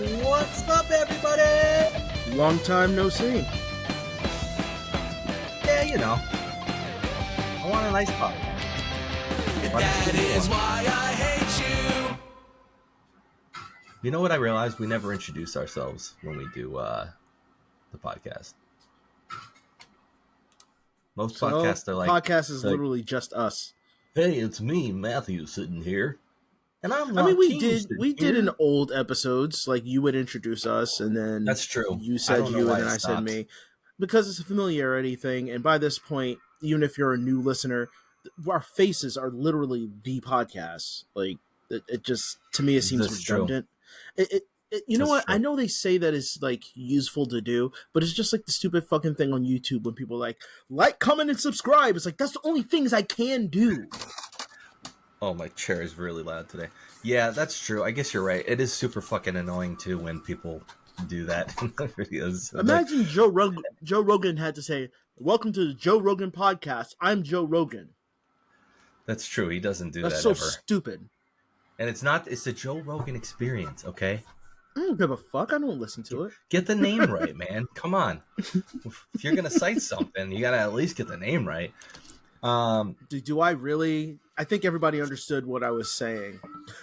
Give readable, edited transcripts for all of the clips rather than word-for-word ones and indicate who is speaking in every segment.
Speaker 1: What's up, everybody?
Speaker 2: Long time no see.
Speaker 1: Yeah, you know. I want a nice pup.
Speaker 3: That is why I hate you.
Speaker 1: You know what I realized? We never introduce ourselves when we do the podcast. Most podcasts are like...
Speaker 2: Podcast is literally just us.
Speaker 1: Hey, it's me, Matthew, sitting here. And I'm
Speaker 2: I mean, we
Speaker 1: Joaquin
Speaker 2: did in old episodes, like you would introduce us, and then
Speaker 1: That's true.
Speaker 2: you
Speaker 1: I
Speaker 2: said
Speaker 1: don't know
Speaker 2: you,
Speaker 1: why
Speaker 2: and then
Speaker 1: it
Speaker 2: I said
Speaker 1: stopped.
Speaker 2: me, because it's a familiarity thing. And by this point, even if you're a new listener, our faces are literally the podcast. Like it just, to me, it seems
Speaker 1: That's true.
Speaker 2: redundant. You know
Speaker 1: That's
Speaker 2: what?
Speaker 1: true.
Speaker 2: I know they say that it's like useful to do, but it's just like the stupid fucking thing on YouTube when people like, comment, and subscribe. It's like, that's the only things I can do.
Speaker 1: Oh, my chair is really loud today. Yeah, that's true. I guess you're right. It is super fucking annoying, too, when people do that in the videos.
Speaker 2: Imagine Joe Rogan had to say, "Welcome to the Joe Rogan podcast. I'm Joe Rogan."
Speaker 1: That's true. He doesn't do
Speaker 2: That's
Speaker 1: that
Speaker 2: so
Speaker 1: ever.
Speaker 2: stupid.
Speaker 1: And it's the Joe Rogan experience, okay?
Speaker 2: I don't give a fuck. I don't listen to it.
Speaker 1: Get the name right, man. Come on. If you're going to cite something, you got to at least get the name right.
Speaker 2: Do I really? I think everybody understood what I was saying.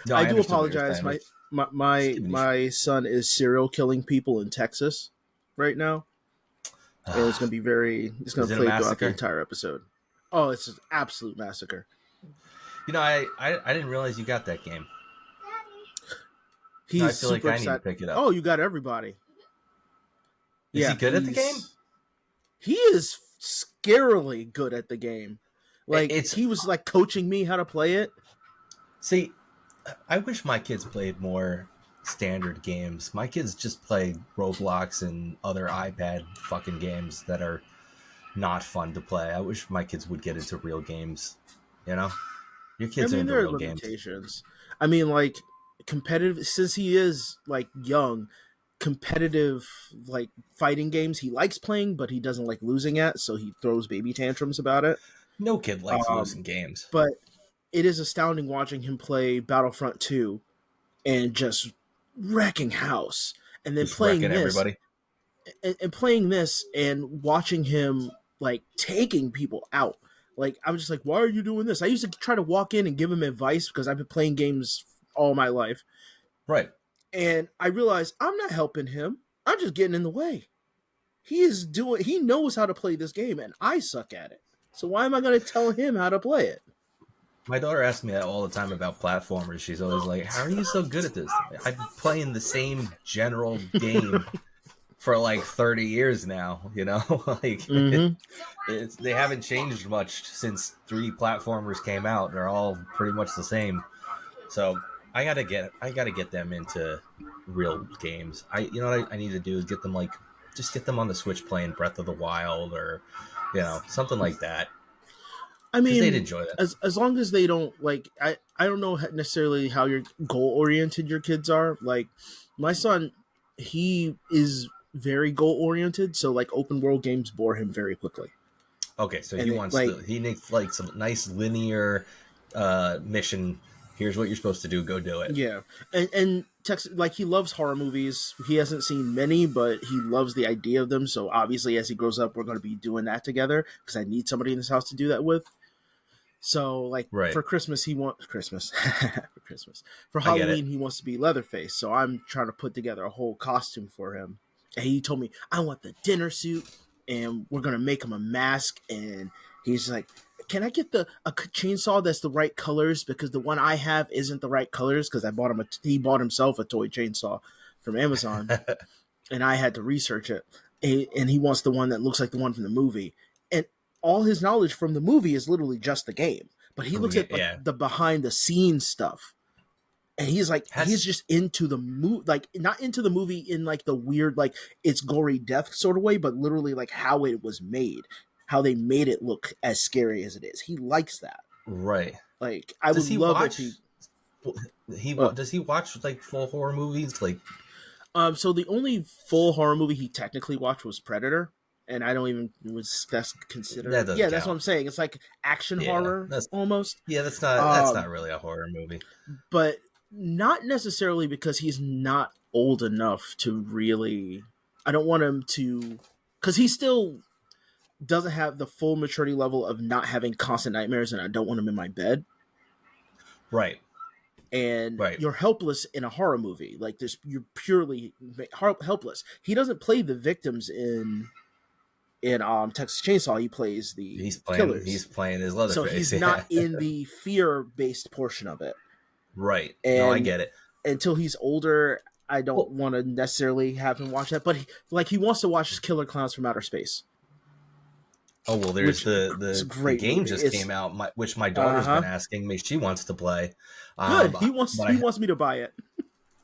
Speaker 1: No,
Speaker 2: I do
Speaker 1: understood what you're
Speaker 2: apologize.
Speaker 1: saying.
Speaker 2: My son is serial killing people in Texas right now. And it's going to be it's going to play throughout the entire episode. Oh, it's an absolute massacre.
Speaker 1: You know, I didn't realize you got that game.
Speaker 2: He's
Speaker 1: I feel like I need to
Speaker 2: excited.
Speaker 1: pick it up.
Speaker 2: Oh, you got everybody.
Speaker 1: Is he good at the game?
Speaker 2: He is scarily good at the game. Like, he was like coaching me how to play it.
Speaker 1: See, I wish my kids played more standard games. My kids just play Roblox and other iPad fucking games that are not fun to play. I wish my kids would get into real games. You know, your kids are into
Speaker 2: there are
Speaker 1: real games.
Speaker 2: limitations. I mean, like, competitive, since he is like young, competitive like fighting games he likes playing, but he doesn't like losing at, so he throws baby tantrums about it.
Speaker 1: No kid likes losing games.
Speaker 2: But it is astounding watching him play Battlefront 2 and just wrecking house, and then just playing this,
Speaker 1: everybody.
Speaker 2: And playing this and watching him like taking people out. Like, I'm just like, why are you doing this? I used to try to walk in and give him advice because I've been playing games all my life.
Speaker 1: Right.
Speaker 2: And I realized I'm not helping him. I'm just getting in the way. He knows how to play this game, and I suck at it. So why am I going to tell him how to play it?
Speaker 1: My daughter asks me that all the time about platformers. She's always like, how are you so good at this? I've been playing the same general game for like 30 years now, you know? Like, they haven't changed much since 3 platformers came out. They're all pretty much the same. So I gotta get them into real games. You know what I need to do is get them on the Switch playing Breath of the Wild, or, you know, something like that.
Speaker 2: I mean,
Speaker 1: they'd enjoy that.
Speaker 2: As long as they don't, like, I don't know necessarily how your goal oriented your kids are. Like, my son, he is very goal oriented, so like open world games bore him very quickly.
Speaker 1: Okay, so he needs like some nice linear mission. Here's what you're supposed to do. Go do it.
Speaker 2: Yeah, and Texas, like, he loves horror movies. He hasn't seen many, but he loves the idea of them. So obviously, as he grows up, we're going to be doing that together because I need somebody in this house to do that with. So, like, for Christmas, for Halloween, he wants to be Leatherface. So I'm trying to put together a whole costume for him. And he told me, I want the dinner suit, and we're going to make him a mask. And he's like, can I get a chainsaw that's the right colors? Because the one I have isn't the right colors. Because he bought himself a toy chainsaw from Amazon, and I had to research it. And he wants the one that looks like the one from the movie. And all his knowledge from the movie is literally just the game. But he looks at the behind the scenes stuff. And he's like, he's just into the movie, like, not into the movie in like the weird, like, it's gory death sort of way, but literally like how it was made. How they made it look as scary as it is. He likes that.
Speaker 1: Right.
Speaker 2: Like, I would love if
Speaker 1: does he watch like full horror movies? Like,
Speaker 2: so the only full horror movie he technically watched was Predator, and I don't even that's considered. That's what I'm saying. It's like action horror almost.
Speaker 1: Yeah, that's not really a horror movie.
Speaker 2: But not necessarily because he's not old enough to really. I don't want him to, because he still doesn't have the full maturity level of not having constant nightmares, and I don't want him in my bed.
Speaker 1: Right.
Speaker 2: And
Speaker 1: Right.
Speaker 2: you're helpless in a horror movie. Like this, you're purely helpless. He doesn't play the victims in Texas Chainsaw. He plays the killers.
Speaker 1: He's playing his Leatherface.
Speaker 2: So he's not in the fear-based portion of it.
Speaker 1: Right.
Speaker 2: And
Speaker 1: No, I get it.
Speaker 2: Until he's older, I don't want to necessarily have him watch that. But he wants to watch Killer Clowns from Outer Space.
Speaker 1: Oh well, there's the game
Speaker 2: movie.
Speaker 1: just came out, which my daughter's been asking me. She wants to play.
Speaker 2: Good. He wants me to buy it.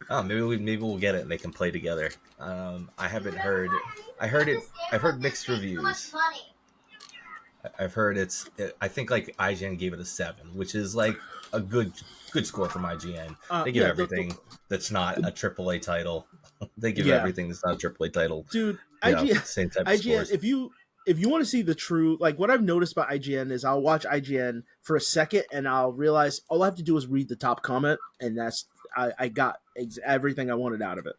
Speaker 1: Oh, maybe we'll get it and they can play together. I haven't heard. I've heard mixed reviews. I've heard I think like IGN gave it a 7, which is like a good score from IGN. They give everything that's not a AAA title. They give everything that's not a AAA title.
Speaker 2: Dude,
Speaker 1: IGN, same type of
Speaker 2: IGN.
Speaker 1: scores.
Speaker 2: If you want to see the true, like what I've noticed about IGN is I'll watch IGN for a second and I'll realize all I have to do is read the top comment, and I got everything I wanted out of it.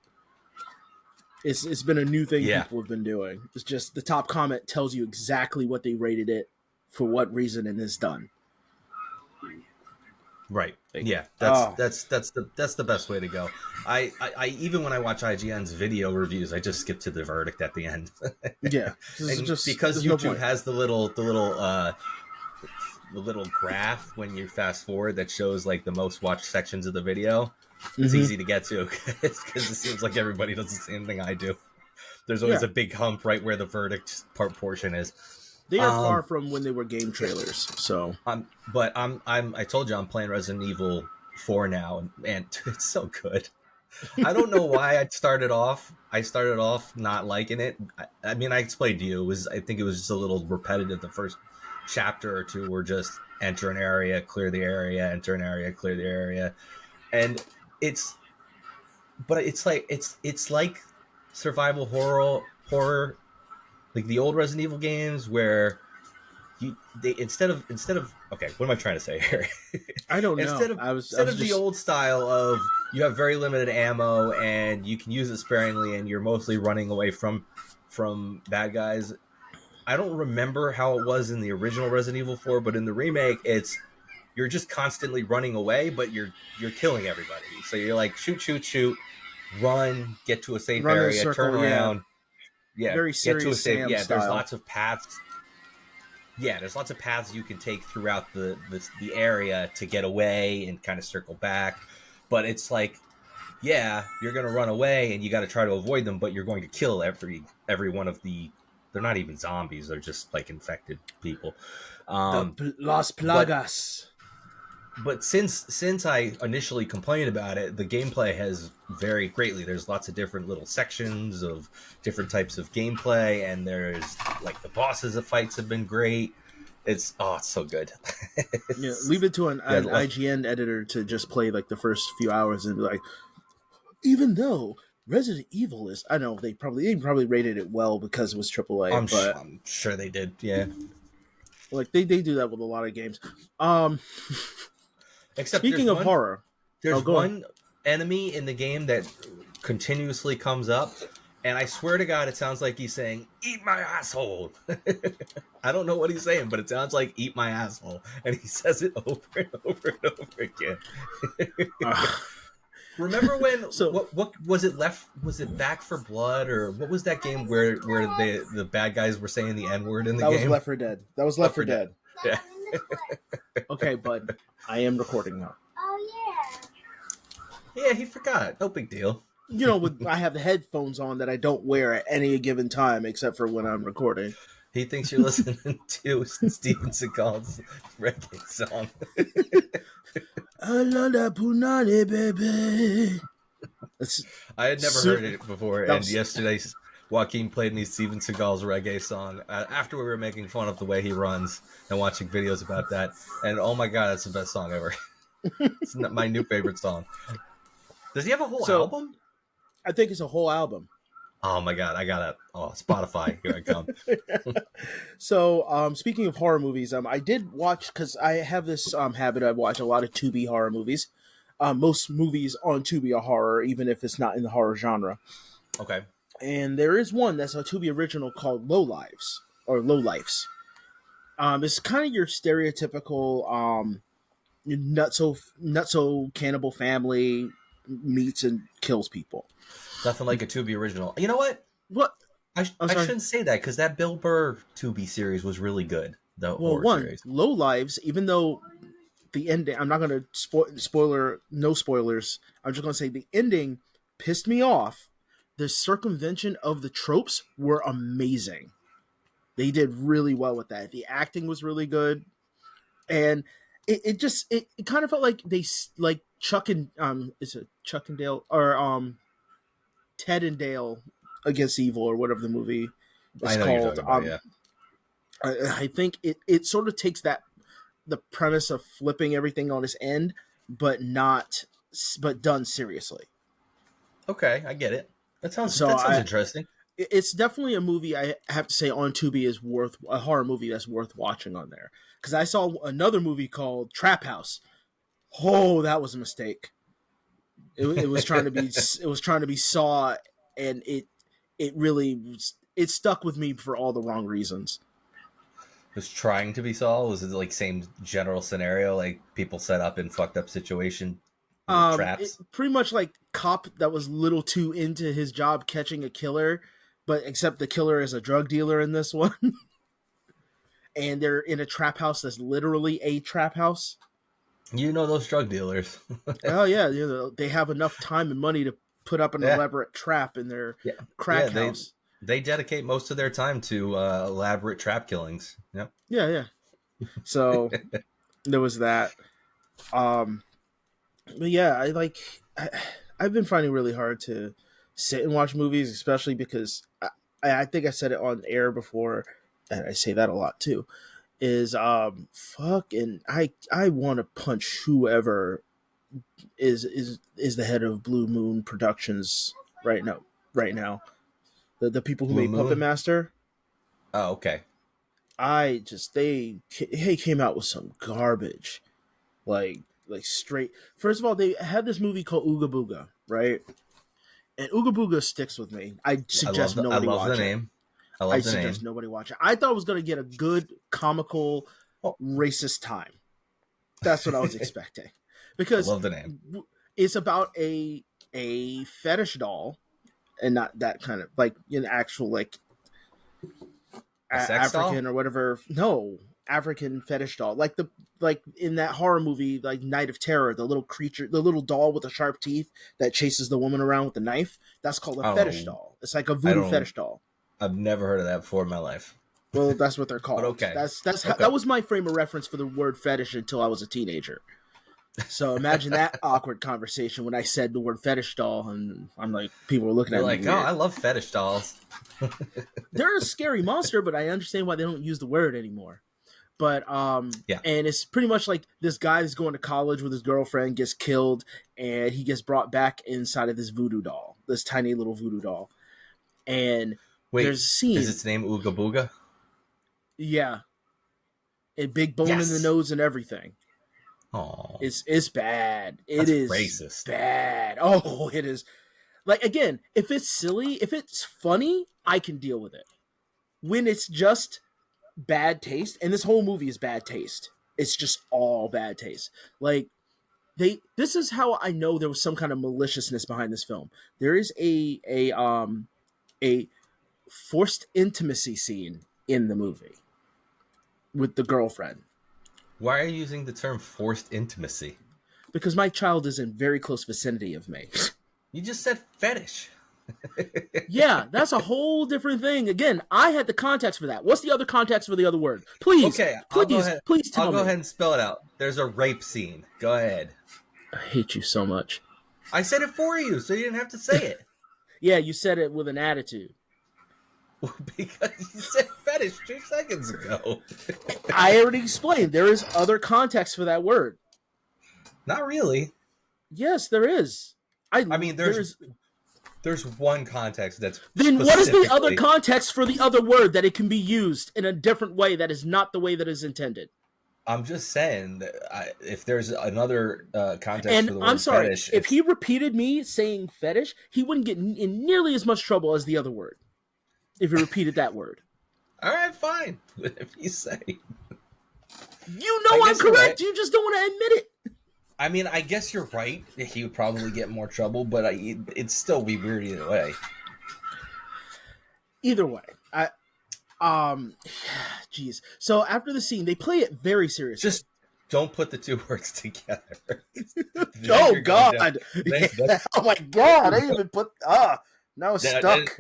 Speaker 2: It's been a new thing people have been doing. It's just the top comment tells you exactly what they rated it, for what reason, and is done.
Speaker 1: Right. Yeah. That's the best way to go. I even when I watch IGN's video reviews, I just skip to the verdict at the end.
Speaker 2: Yeah.
Speaker 1: Because YouTube has the little graph when you fast forward that shows like the most watched sections of the video. It's easy to get to because it seems like everybody does the same thing I do. There's always a big hump right where the verdict portion is.
Speaker 2: They are far from when they were game trailers. So,
Speaker 1: but I told you I'm playing Resident Evil 4 now, and it's so good. I don't know why I started off not liking it. I mean, I explained to you, I think it was just a little repetitive. The first chapter or two were just enter an area, clear the area, enter an area, clear the area, and it's like survival horror. Like the old Resident Evil games where they instead of okay, what am I trying to say here?
Speaker 2: I don't know.
Speaker 1: Instead of the old style of you have very limited ammo and you can use it sparingly and you're mostly running away from bad guys. I don't remember how it was in the original Resident Evil 4, but in the remake you're just constantly running away, but you're killing everybody. So you're like shoot, run, get to a safe area, turn around. Yeah,
Speaker 2: very serious Sam style.
Speaker 1: There's lots of paths. Yeah, there's lots of paths you can take throughout the area to get away and kind of circle back. But it's like, yeah, you're gonna run away and you got to try to avoid them, but you're going to kill every one of the. They're not even zombies; they're just like infected people.
Speaker 2: Las Plagas.
Speaker 1: But since I initially complained about it, the gameplay has varied greatly. There's lots of different little sections of different types of gameplay, and there's like the bosses of fights have been great. It's so good.
Speaker 2: Yeah, leave it to an IGN editor to just play like the first few hours and be like, even though Resident Evil is, I know they probably rated it well because it was AAA.
Speaker 1: I'm sure they did. Yeah,
Speaker 2: like they do that with a lot of games.
Speaker 1: Except
Speaker 2: speaking of horror,
Speaker 1: there's one enemy in the game that continuously comes up, and I swear to God, it sounds like he's saying, "Eat my asshole." I don't know what he's saying, but it sounds like "Eat my asshole," and he says it over and over and over again. Remember when? What was it? Was it Back for Blood, or what was that game where the bad guys were saying the N-word in the game?
Speaker 2: That was Left 4 Dead. That was Left 4 Dead.
Speaker 1: Yeah.
Speaker 2: Okay, bud. I am recording now.
Speaker 3: Oh
Speaker 1: yeah. Yeah, he forgot. No big deal.
Speaker 2: You know, I have the headphones on that I don't wear at any given time except for when I'm recording.
Speaker 1: He thinks you're listening to Steven Seagal's reggae song.
Speaker 2: I love that punani, baby.
Speaker 1: I had never heard it before, and yesterday Joaquin played me Steven Seagal's reggae song after we were making fun of the way he runs and watching videos about that. And oh my God, that's the best song ever. It's my new favorite song. Does he have a whole album?
Speaker 2: I think it's a whole album.
Speaker 1: Oh my God, I got it. Oh, Spotify, here I come.
Speaker 2: So, speaking of horror movies, I did watch, because I have this habit, I watch a lot of Tubi horror movies. Most movies on Tubi are horror, even if it's not in the horror genre.
Speaker 1: Okay.
Speaker 2: And there is one that's a Tubi original called Low Lives or Low Lifes. It's kind of your stereotypical nutso cannibal family meets and kills people.
Speaker 1: Nothing like a Tubi original. You know what?
Speaker 2: What?
Speaker 1: I shouldn't say that because that Bill Burr Tubi series was really good. The horror series.
Speaker 2: Low Lives, even though the ending, I'm not going to no spoilers. I'm just going to say the ending pissed me off. The circumvention of the tropes were amazing. They did really well with that. The acting was really good, and it kind of felt like they like Chuck and is it Chuck and Dale or Ted and Dale Against Evil or whatever the movie is called.
Speaker 1: Yeah.
Speaker 2: I think it sort of takes the premise of flipping everything on its end, but done seriously.
Speaker 1: Okay, I get it. That sounds interesting.
Speaker 2: It's definitely a movie I have to say on Tubi is a horror movie that's worth watching on there. Because I saw another movie called Trap House. Oh, that was a mistake. It was trying to be Saw, and it really stuck with me for all the wrong reasons.
Speaker 1: Was trying to be Saw? Was it like same general scenario, like people set up in fucked up situation? Traps?
Speaker 2: Pretty much like cop that was a little too into his job catching a killer, but except the killer is a drug dealer in this one. And they're in a trap house that's literally a trap house.
Speaker 1: You know those drug dealers.
Speaker 2: Oh yeah, they have enough time and money to put up an elaborate trap in their crack house.
Speaker 1: They dedicate most of their time to elaborate trap killings. Yep.
Speaker 2: Yeah. So there was that. But yeah, I've been finding it really hard to sit and watch movies, especially because I think I said it on air before, and I say that a lot too, is fucking I want to punch whoever is the head of Blue Moon Productions right now. The people who made Puppet Master.
Speaker 1: Oh, okay.
Speaker 2: They came out with some garbage. Like straight. First of all, they had this movie called Ooga Booga, right? And Ooga Booga sticks with me. I suggest nobody watch it. I love the name. I suggest nobody watch it. I thought I was going to get a good, comical, racist time. That's what I was expecting. Because
Speaker 1: I love the name.
Speaker 2: It's about a fetish doll, and not that kind of like an actual like African doll? Or whatever. No, African fetish doll, like in that horror movie, like Night of Terror, the little creature, the little doll with the sharp teeth that chases the woman around with the knife. That's called a fetish doll. It's like a voodoo fetish doll.
Speaker 1: I've never heard of that before in my life.
Speaker 2: Well, that's what they're called.
Speaker 1: But okay,
Speaker 2: that's how, that was my frame of reference for the word fetish until I was a teenager. So imagine that awkward conversation when I said the word fetish doll, and I'm like, people were looking at me
Speaker 1: like, "Oh, I love fetish dolls."
Speaker 2: They're a scary monster, but I understand why they don't use the word anymore. But and it's pretty much like this guy is going to college with his girlfriend, gets killed, and he gets brought back inside of this voodoo doll, this tiny little voodoo doll. And there's a scene.
Speaker 1: Is its name Ooga Booga?
Speaker 2: Yeah, and big bone in the nose and everything.
Speaker 1: Oh,
Speaker 2: it's bad. It is
Speaker 1: racist.
Speaker 2: Bad. Oh, it is. Like, again, if it's silly, if it's funny, I can deal with it. When it's just bad taste, and this whole movie is bad taste. It's just all bad taste. Like, this is how I know there was some kind of maliciousness behind this film. There is a forced intimacy scene in the movie with the girlfriend.
Speaker 1: Why are you using the term forced intimacy?
Speaker 2: Because my child is in very close vicinity of me.
Speaker 1: You just said fetish.
Speaker 2: Yeah, that's a whole different thing. Again, I had the context for that. What's the other context for the other word? Please,
Speaker 1: okay,
Speaker 2: please tell me.
Speaker 1: I'll go ahead and spell it out. There's a rape scene. Go ahead.
Speaker 2: I hate you so much.
Speaker 1: I said it for you, so you didn't have to say it.
Speaker 2: Yeah, you said it with an attitude.
Speaker 1: Because you said fetish 2 seconds ago.
Speaker 2: I already explained. There is other context for that word.
Speaker 1: Not really.
Speaker 2: Yes, there is.
Speaker 1: I mean, there's one context that's
Speaker 2: Then what is the other context for the other word that it can be used in a different way that is not the way that is intended?
Speaker 1: I'm just saying that if there's another context for
Speaker 2: And
Speaker 1: the word
Speaker 2: I'm sorry,
Speaker 1: fetish,
Speaker 2: if he repeated me saying fetish, he wouldn't get in nearly as much trouble as the other word. If he repeated that word.
Speaker 1: all right, fine. If you say,
Speaker 2: You know
Speaker 1: I
Speaker 2: I'm
Speaker 1: guess you're
Speaker 2: correct.
Speaker 1: right.
Speaker 2: You just don't want to admit it.
Speaker 1: I mean, I guess you're right. He would probably get more trouble, but it'd still be weird either way.
Speaker 2: Either way, jeez. So after the scene, they play it very seriously.
Speaker 1: Just don't put the two words together.
Speaker 2: Oh God! Oh my God! I even put now it's stuck.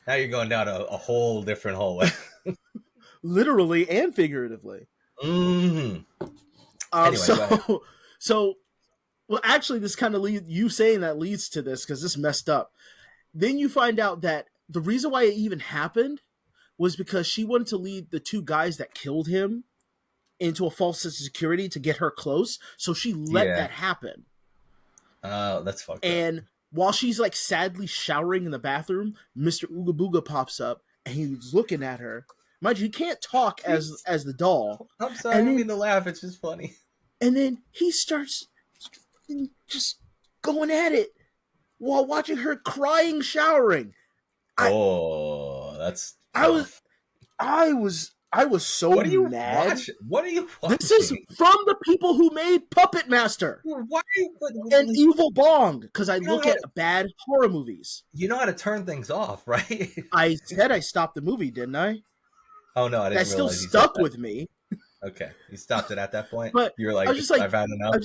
Speaker 1: Now you're going down a whole different hallway.
Speaker 2: Literally and figuratively.
Speaker 1: Mm-hmm. Anyway, go ahead.
Speaker 2: So, well, actually, this kind of you saying that leads to this because this messed up. Then you find out that the reason why it even happened was because she wanted to lead the two guys that killed him into a false sense of security to get her close. So she let that happen.
Speaker 1: Oh, that's fucked up.
Speaker 2: And while she's like sadly showering in the bathroom, Mr. Ooga Booga pops up and he's looking at her. Mind you, he can't talk as the doll.
Speaker 1: I'm sorry, I didn't mean to laugh. It's just funny.
Speaker 2: And then he starts just going at it while watching her crying, showering.
Speaker 1: That's tough.
Speaker 2: I was so
Speaker 1: What are you
Speaker 2: mad.
Speaker 1: What are you watching?
Speaker 2: This is from the people who made Puppet Master
Speaker 1: Why are you
Speaker 2: and Evil Bong, because I look at bad horror movies.
Speaker 1: You know how to turn things off, right?
Speaker 2: I said I stopped the movie, didn't I?
Speaker 1: Oh no, I didn't.
Speaker 2: That still
Speaker 1: realize you
Speaker 2: stuck
Speaker 1: said that.
Speaker 2: with me.
Speaker 1: Okay, you stopped it at that point.
Speaker 2: But
Speaker 1: you were like,
Speaker 2: I was just like,
Speaker 1: I've had enough.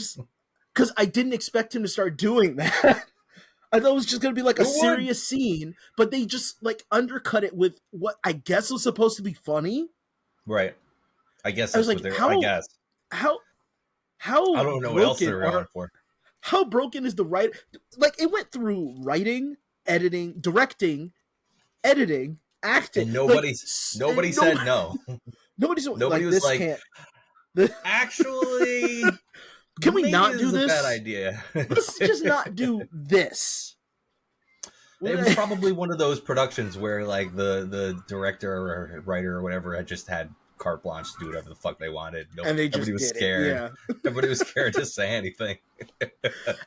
Speaker 2: Because I didn't expect him to start doing that. I thought it was just going to be like a serious scene, but they just like undercut it with what I guess was supposed to be funny.
Speaker 1: Right. I guess
Speaker 2: I was
Speaker 1: that's
Speaker 2: like,
Speaker 1: what I guess.
Speaker 2: How
Speaker 1: I don't know what else they're going for.
Speaker 2: How broken is the write? Like it went through writing, editing, directing, editing, acting.
Speaker 1: And nobody said no. Nobody was like, actually,
Speaker 2: can we not do this?
Speaker 1: A bad idea.
Speaker 2: Let's just not do this.
Speaker 1: It was probably one of those productions where like the director or writer or whatever had just had carte blanche to do whatever the fuck they wanted. Everybody was scared.
Speaker 2: Yeah.
Speaker 1: Everybody was scared to say anything.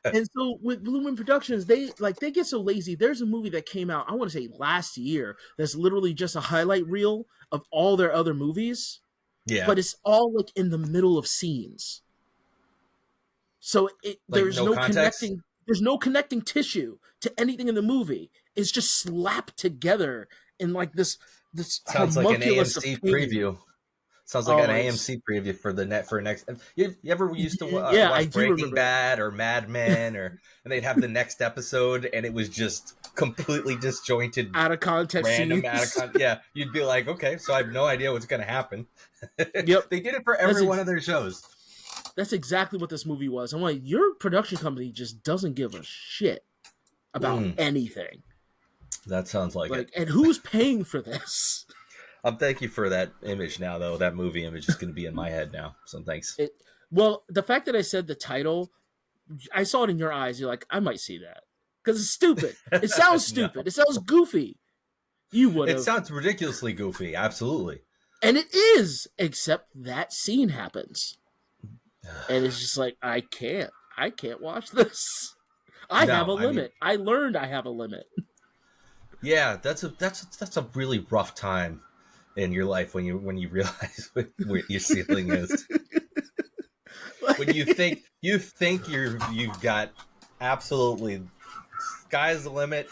Speaker 2: And so with Blue Wind Productions, they get so lazy. There's a movie that came out, I want to say last year, that's literally just a highlight reel of all their other movies.
Speaker 1: Yeah.
Speaker 2: But it's all like in the middle of scenes. So there's no connecting tissue to anything in the movie. It's just slapped together in like this
Speaker 1: sounds like an AMC preview. Sounds like an
Speaker 2: Always.
Speaker 1: AMC preview for next. You ever used to
Speaker 2: I
Speaker 1: watch
Speaker 2: do
Speaker 1: Breaking
Speaker 2: remember
Speaker 1: Bad or Mad Men, and they'd have the next episode, and it was just completely disjointed,
Speaker 2: out of context.
Speaker 1: random, yeah. You'd be like, okay, so I have no idea what's going to happen.
Speaker 2: Yep,
Speaker 1: they did it for every one of their shows.
Speaker 2: That's exactly what this movie was. I'm like, your production company just doesn't give a shit about anything.
Speaker 1: That sounds like it.
Speaker 2: And who's paying for this?
Speaker 1: Thank you for that image now, though. That movie image is going to be in my head now. So thanks.
Speaker 2: Well, the fact that I said the title, I saw it in your eyes. You're like, I might see that. Because it's stupid. It sounds stupid. No. It sounds goofy. You would have.
Speaker 1: It sounds ridiculously goofy. Absolutely.
Speaker 2: And it is, except that scene happens. And it's just like, I can't watch this. I have a limit. I learned I have a limit. Yeah,
Speaker 1: that's a really rough time in your life when you realize what your ceiling is. When you think you've got absolutely sky's the limit.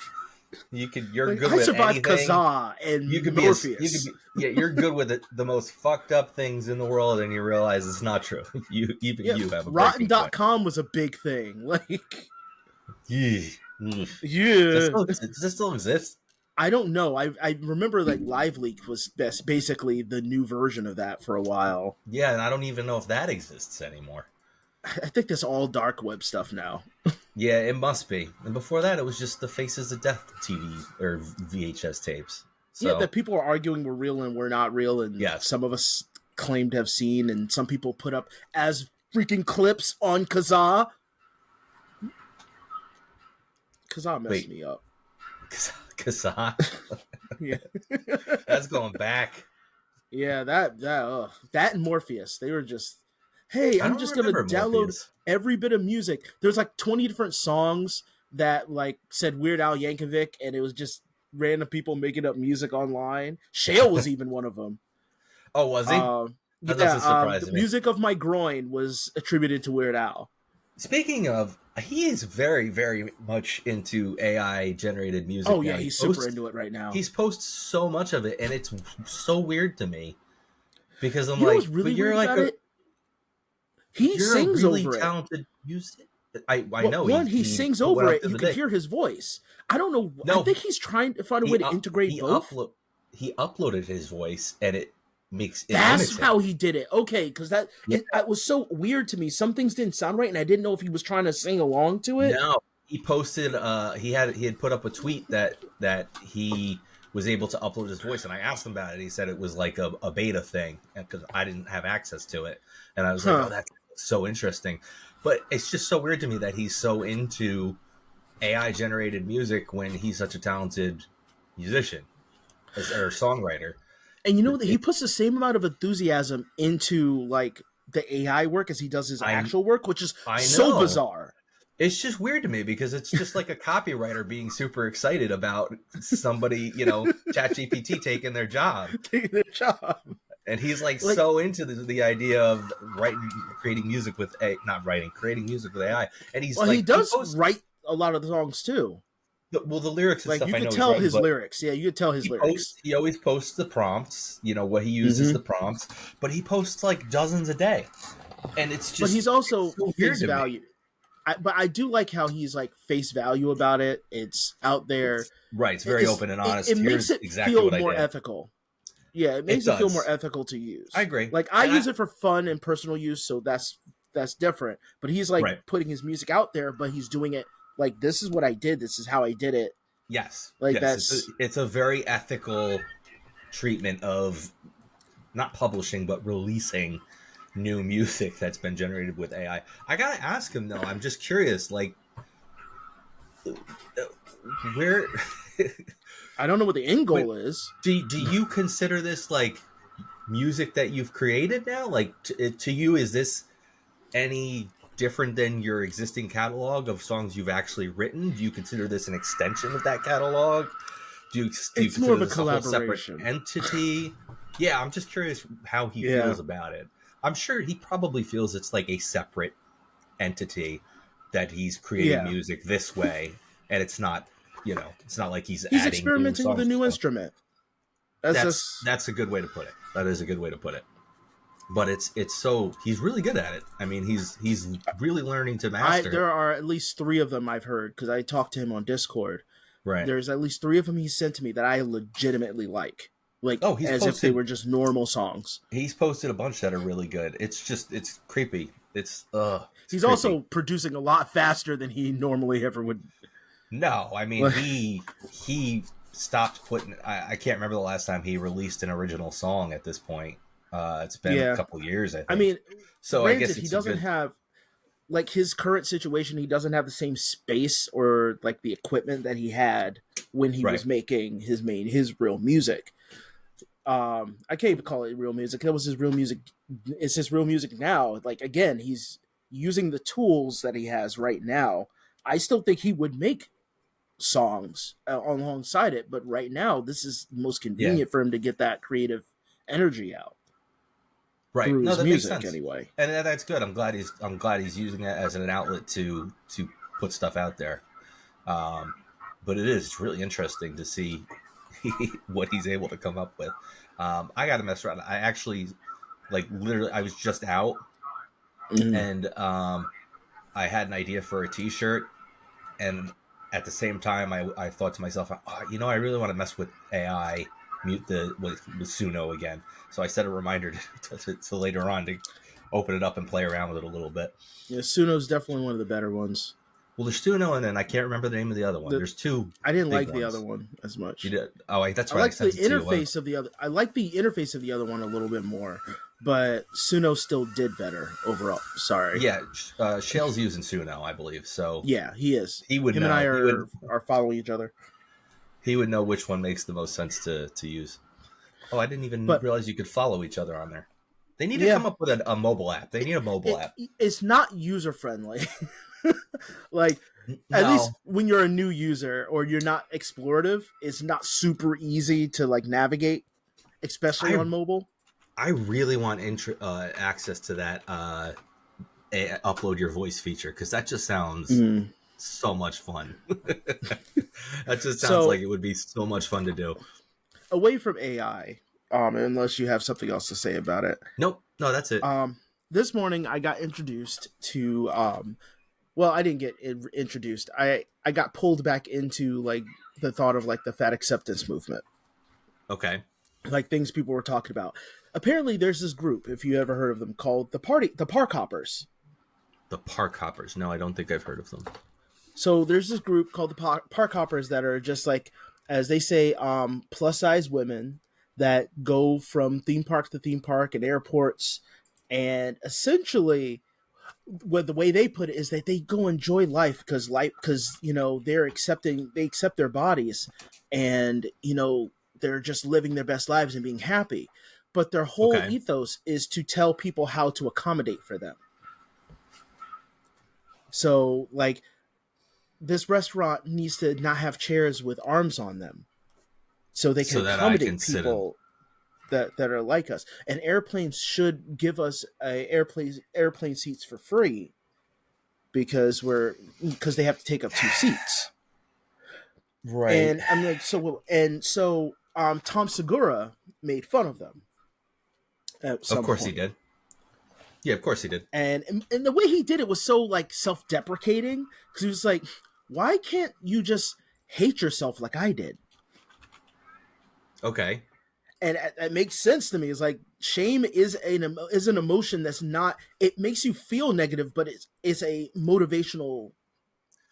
Speaker 1: You're good with anything. I survived
Speaker 2: Kazaa and Morpheus.
Speaker 1: You're good with it, the most fucked up things in the world, and you realize it's not true. You have a
Speaker 2: Rotten.com was a big thing. Like,
Speaker 1: yeah. Does this still exist?
Speaker 2: I don't know. I remember like LiveLeak was basically the new version of that for a while.
Speaker 1: Yeah, and I don't even know if that exists anymore.
Speaker 2: I think that's all dark web stuff now.
Speaker 1: Yeah, it must be. And before that, it was just the Faces of Death TV or VHS tapes. So,
Speaker 2: yeah, that people are arguing were real and were not real, and some of us claim to have seen, and some people put up as freaking clips on Kazaa. Kazaa messed me up.
Speaker 1: Kazaa?
Speaker 2: Yeah.
Speaker 1: That's going back.
Speaker 2: Yeah, that and Morpheus, they were just... hey,
Speaker 1: I
Speaker 2: I'm
Speaker 1: don't
Speaker 2: just gonna
Speaker 1: remember
Speaker 2: download
Speaker 1: Morpheus.
Speaker 2: every bit of music. There's like 20 different songs that like said Weird Al Yankovic, and it was just random people making up music online. Shale was even one of them.
Speaker 1: Oh, was he? That doesn't
Speaker 2: The
Speaker 1: surprise me.
Speaker 2: music of my groin was attributed to Weird Al.
Speaker 1: Speaking of, he is very, very much into AI generated music.
Speaker 2: Oh yeah,
Speaker 1: now.
Speaker 2: he's super into it right now.
Speaker 1: He's posts so much of it, and it's so weird to me because I'm
Speaker 2: You know
Speaker 1: like,
Speaker 2: what's really
Speaker 1: but you're
Speaker 2: weird
Speaker 1: like
Speaker 2: about
Speaker 1: a
Speaker 2: it? He
Speaker 1: you're a
Speaker 2: sings
Speaker 1: really
Speaker 2: over it.
Speaker 1: talented musician. I
Speaker 2: Well,
Speaker 1: know
Speaker 2: one, he
Speaker 1: he
Speaker 2: sings
Speaker 1: went
Speaker 2: over
Speaker 1: up
Speaker 2: it.
Speaker 1: to
Speaker 2: You
Speaker 1: the
Speaker 2: can
Speaker 1: dick.
Speaker 2: hear his voice. I don't know. I
Speaker 1: No,
Speaker 2: think he's trying to find a
Speaker 1: he
Speaker 2: way to integrate both.
Speaker 1: he uploaded his voice, and it
Speaker 2: That's
Speaker 1: mimics him.
Speaker 2: how he did it. Okay, because
Speaker 1: Yeah.
Speaker 2: it was so weird to me. Some things didn't sound right, and I didn't know if he was trying to sing along to it.
Speaker 1: No, he posted. He had put up a tweet that he was able to upload his voice, and I asked him about it. He said it was like a beta thing because I didn't have access to it, and I was like,
Speaker 2: Huh.
Speaker 1: "Oh, that's so interesting." But it's just so weird to me that he's so into AI generated music when he's such a talented musician or songwriter.
Speaker 2: And you know that he puts the same amount of enthusiasm into like the AI work as he does his
Speaker 1: I
Speaker 2: actual work, which is
Speaker 1: I
Speaker 2: so
Speaker 1: know.
Speaker 2: bizarre.
Speaker 1: It's just weird to me because it's just like a copywriter being super excited about somebody, ChatGPT taking their job.
Speaker 2: Taking their job.
Speaker 1: And he's like
Speaker 2: Like-
Speaker 1: so into the idea of creating music with creating music with AI. And he's
Speaker 2: Well,
Speaker 1: like,
Speaker 2: he does
Speaker 1: posts-
Speaker 2: write a lot of the songs too.
Speaker 1: the lyrics and
Speaker 2: Like
Speaker 1: stuff.
Speaker 2: you
Speaker 1: I know
Speaker 2: could
Speaker 1: he's
Speaker 2: tell
Speaker 1: writing,
Speaker 2: his
Speaker 1: but
Speaker 2: lyrics. Yeah, you could tell his lyrics.
Speaker 1: he always posts the prompts, what he uses
Speaker 2: Mhm.
Speaker 1: the prompts, but he posts like dozens a day. And it's just
Speaker 2: But he's also
Speaker 1: so weird
Speaker 2: face
Speaker 1: to me.
Speaker 2: value. But I do like how he's like face value about it. It's out there.
Speaker 1: Right, it's very open and honest.
Speaker 2: It makes
Speaker 1: Here's
Speaker 2: it
Speaker 1: exactly
Speaker 2: feel
Speaker 1: what I
Speaker 2: more
Speaker 1: did.
Speaker 2: ethical. Yeah, it makes it feel
Speaker 1: does.
Speaker 2: more ethical to use.
Speaker 1: I agree.
Speaker 2: Like I
Speaker 1: And
Speaker 2: use it for fun and personal use, so that's different. But he's like
Speaker 1: Right.
Speaker 2: putting his music out there, but he's doing it like this is what I did. This is how I did it.
Speaker 1: Yes,
Speaker 2: Like,
Speaker 1: yes. It's a very ethical treatment of not publishing but releasing new music that's been generated with AI. I gotta ask him though. I'm just curious, like, where
Speaker 2: I don't know what the end goal is.
Speaker 1: do you consider this like music that you've created now? Like, to you, is this any different than your existing catalog of songs you've actually written? Do you consider this an extension of that catalog? Do you
Speaker 2: It's
Speaker 1: consider
Speaker 2: more of a
Speaker 1: this whole separate
Speaker 2: collaboration.
Speaker 1: entity? Yeah, I'm just curious how he
Speaker 2: Yeah.
Speaker 1: feels about it. I'm sure he probably feels it's like a separate entity that he's creating
Speaker 2: Yeah.
Speaker 1: music this way, and it's not, it's not like he's
Speaker 2: He's
Speaker 1: adding
Speaker 2: experimenting with a new
Speaker 1: songs.
Speaker 2: instrument. That's
Speaker 1: That's a good way to put it. That is a good way to put it. But it's so he's really good at it. I mean, he's really learning to master.
Speaker 2: there are at least 3 of them I've heard because I talked to him on Discord.
Speaker 1: right.
Speaker 2: There's at least 3 of them he sent to me that I legitimately like. Like
Speaker 1: Oh, he's
Speaker 2: as if they
Speaker 1: posted-
Speaker 2: were just normal songs.
Speaker 1: He's posted a bunch that are really good. It's creepy. It's
Speaker 2: He's
Speaker 1: creepy.
Speaker 2: also producing a lot faster than he normally ever would.
Speaker 1: No, I mean he stopped putting. I can't remember the last time he released an original song. At this point, it's been
Speaker 2: Yeah.
Speaker 1: a couple years. I think.
Speaker 2: I mean,
Speaker 1: so I
Speaker 2: granted,
Speaker 1: guess
Speaker 2: he
Speaker 1: it's
Speaker 2: doesn't have like his current situation. He doesn't have the same space or like the equipment that he had when he was
Speaker 1: Right.
Speaker 2: making his real music. I can't even call it real music. That was his real music. It's his real music now. Like again, he's using the tools that he has right now. I still think he would make songs alongside it, but right now this is most convenient for him to get that creative energy out
Speaker 1: right.
Speaker 2: through
Speaker 1: No,
Speaker 2: his
Speaker 1: that makes
Speaker 2: music
Speaker 1: sense.
Speaker 2: anyway.
Speaker 1: And that's good. I'm glad he's using that as an outlet to put stuff out there. But it's really interesting to see what he's able to come up with. I got to mess around. I actually literally I was just out
Speaker 2: Mhm.
Speaker 1: and I had an idea for a T-shirt, and at the same time I thought to myself, I really want to mess with AI, with Suno again. So I set a reminder to later on to open it up and play around with it a little bit.
Speaker 2: Yeah, Suno's definitely one of the better ones.
Speaker 1: Well, there's Suno, and then I can't remember the name of the other one. There's 2.
Speaker 2: I didn't
Speaker 1: big
Speaker 2: like the
Speaker 1: ones.
Speaker 2: other one as much.
Speaker 1: You did? Oh, that's
Speaker 2: I
Speaker 1: right.
Speaker 2: like the
Speaker 1: sent it to you.
Speaker 2: interface of the other. I like the interface of the other one a little bit more, but Suno still did better overall. Sorry.
Speaker 1: Yeah, Shale's using Suno, I believe. So
Speaker 2: Yeah, he is.
Speaker 1: he would
Speaker 2: Him
Speaker 1: know.
Speaker 2: and I
Speaker 1: He would-
Speaker 2: are following each other.
Speaker 1: He would know which one makes the most sense to use. Oh, I didn't even
Speaker 2: But-
Speaker 1: realize you could follow each other on there. They need to come up with a mobile app. They need a mobile app.
Speaker 2: It's not user friendly. Like, at
Speaker 1: No.
Speaker 2: least when you're a new user or you're not explorative, it's not super easy to like navigate, especially on mobile.
Speaker 1: I really want access to that upload your voice feature, because that just sounds so much fun. That just sounds like it would be so much fun to do.
Speaker 2: Away from AI, unless you have something else to say about it.
Speaker 1: Nope. No, that's it.
Speaker 2: This morning I got introduced to well, I didn't get introduced. I got pulled back into like the thought of like the fat acceptance movement.
Speaker 1: Okay.
Speaker 2: Like things people were talking about. Apparently there's this group, if you ever heard of them, called the Park Hoppers.
Speaker 1: The Park Hoppers. No, I don't think I've heard of them.
Speaker 2: So there's this group called the Park Hoppers that are just like, as they say, plus size women that go from theme park to theme park and airports, and essentially what the way they put it is that they go enjoy life because you know they accept their bodies, and you know they're just living their best lives and being happy, but their whole ethos is to tell people how to accommodate for them. So like this restaurant needs to not have chairs with arms on them so they can accommodate people that are like us. And airplanes should give us airplane seats for free because they have to take up 2 seats.
Speaker 1: Right.
Speaker 2: And I'm like, so Tom Segura made fun of them. Of course
Speaker 1: he did. Yeah, of course he did.
Speaker 2: And the way he did it was so like self-deprecating, because he was like, why can't you just hate yourself like I did?
Speaker 1: Okay.
Speaker 2: And it makes sense to me. It's like shame is an emotion that's not. It makes you feel negative, but it's a motivational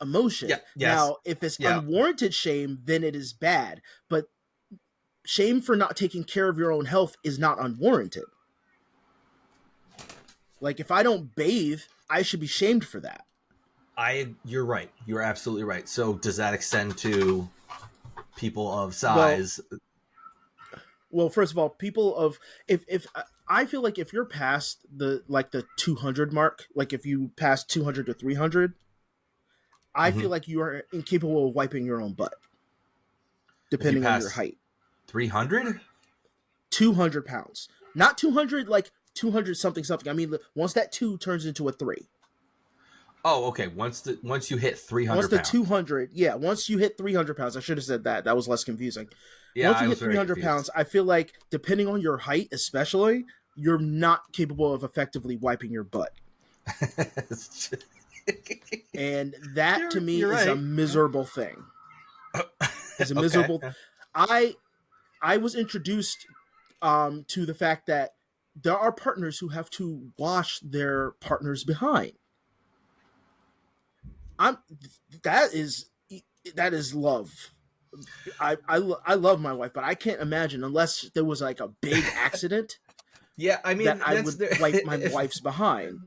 Speaker 2: emotion.
Speaker 1: Yeah. Yes.
Speaker 2: Now, if it's unwarranted shame, then it is bad. But shame for not taking care of your own health is not unwarranted. Like if I don't bathe, I should be shamed for that.
Speaker 1: You're right. You're absolutely right. So does that extend to people of size?
Speaker 2: Well, first of all, people of if I feel like if you're past the 200 mark, like if you pass 200 to 300, I feel like you are incapable of wiping your own butt, depending on your height.
Speaker 1: 300?
Speaker 2: 200 pounds, not 200 like 200 something. I mean, once that 2 turns into a 3.
Speaker 1: Oh, okay. Once you hit 300
Speaker 2: once the
Speaker 1: pounds.
Speaker 2: 200, once you hit 300 pounds, I should have said that. That was less confusing.
Speaker 1: Yeah,
Speaker 2: once you hit 300 pounds, I feel like, depending on your height especially, you're not capable of effectively wiping your butt. And that, to me, is a miserable thing. It's a miserable... I was introduced to the fact that there are partners who have to wash their partners behind. That is love. I love my wife, but I can't imagine, unless there was like a big accident.
Speaker 1: Yeah, I mean,
Speaker 2: that I would wipe my wife's behind.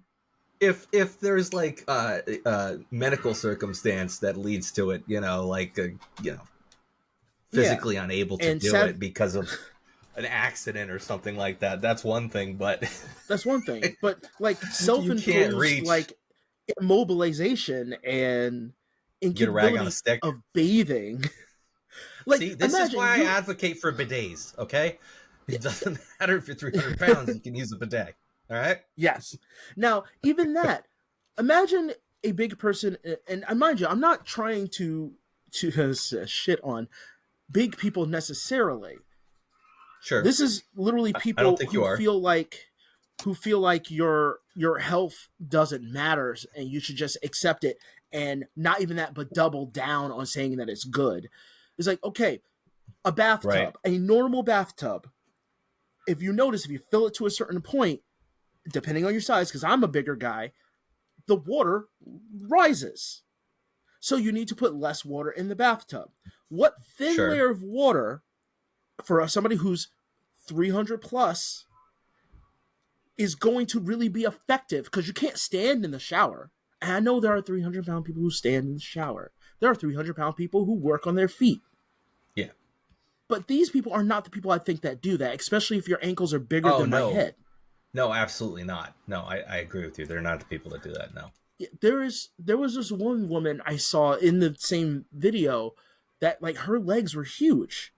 Speaker 1: If there's like a medical circumstance that leads to it, physically unable to do it because of an accident or something like that, that's one thing. But
Speaker 2: that's one thing. But like self-imposed like immobilization and incapability of bathing. Like,
Speaker 1: see, this is why I advocate for bidets. Okay, it doesn't matter if you're 300 pounds, you can use a bidet. All right.
Speaker 2: Yes. Now, even that. Imagine a big person, and mind you, I'm not trying to shit on big people necessarily.
Speaker 1: Sure.
Speaker 2: This is literally people who feel like your health doesn't matter and you should just accept it, and not even that, but double down on saying that it's good. It's like, okay, a bathtub, a normal bathtub. If you notice, if you fill it to a certain point, depending on your size, because I'm a bigger guy, the water rises. So you need to put less water in the bathtub. What thin layer of water for somebody who's 300 plus is going to really be effective? Because you can't stand in the shower. And I know there are 300-pound people who stand in the shower. There are 300-pound people who work on their feet.
Speaker 1: Yeah.
Speaker 2: But these people are not the people I think that do that, especially if your ankles are bigger than my head.
Speaker 1: No, absolutely not. No, I agree with you. They're not the people that do that. No.
Speaker 2: There was this one woman I saw in the same video that like her legs were huge,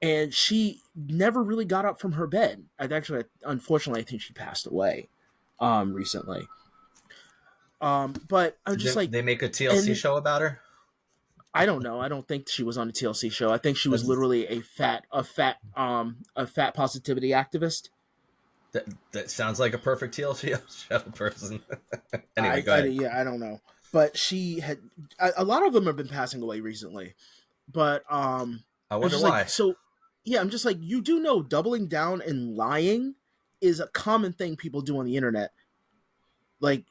Speaker 2: and she never really got up from her bed. Unfortunately, I think she passed away recently. But I'm
Speaker 1: Did
Speaker 2: just like,
Speaker 1: they make a TLC
Speaker 2: and
Speaker 1: show about her?
Speaker 2: I don't know. I don't think she was on a TLC show. I think she was
Speaker 1: That's-
Speaker 2: literally a fat positivity activist.
Speaker 1: that sounds like a perfect TLC show person. Anyway, go ahead.
Speaker 2: Yeah, I don't know, but she had a lot of them have been passing away recently. But
Speaker 1: I
Speaker 2: I'm
Speaker 1: wonder
Speaker 2: just
Speaker 1: why.
Speaker 2: like, so yeah, I'm just like, you do know doubling down and lying is a common thing people do on the internet. Like,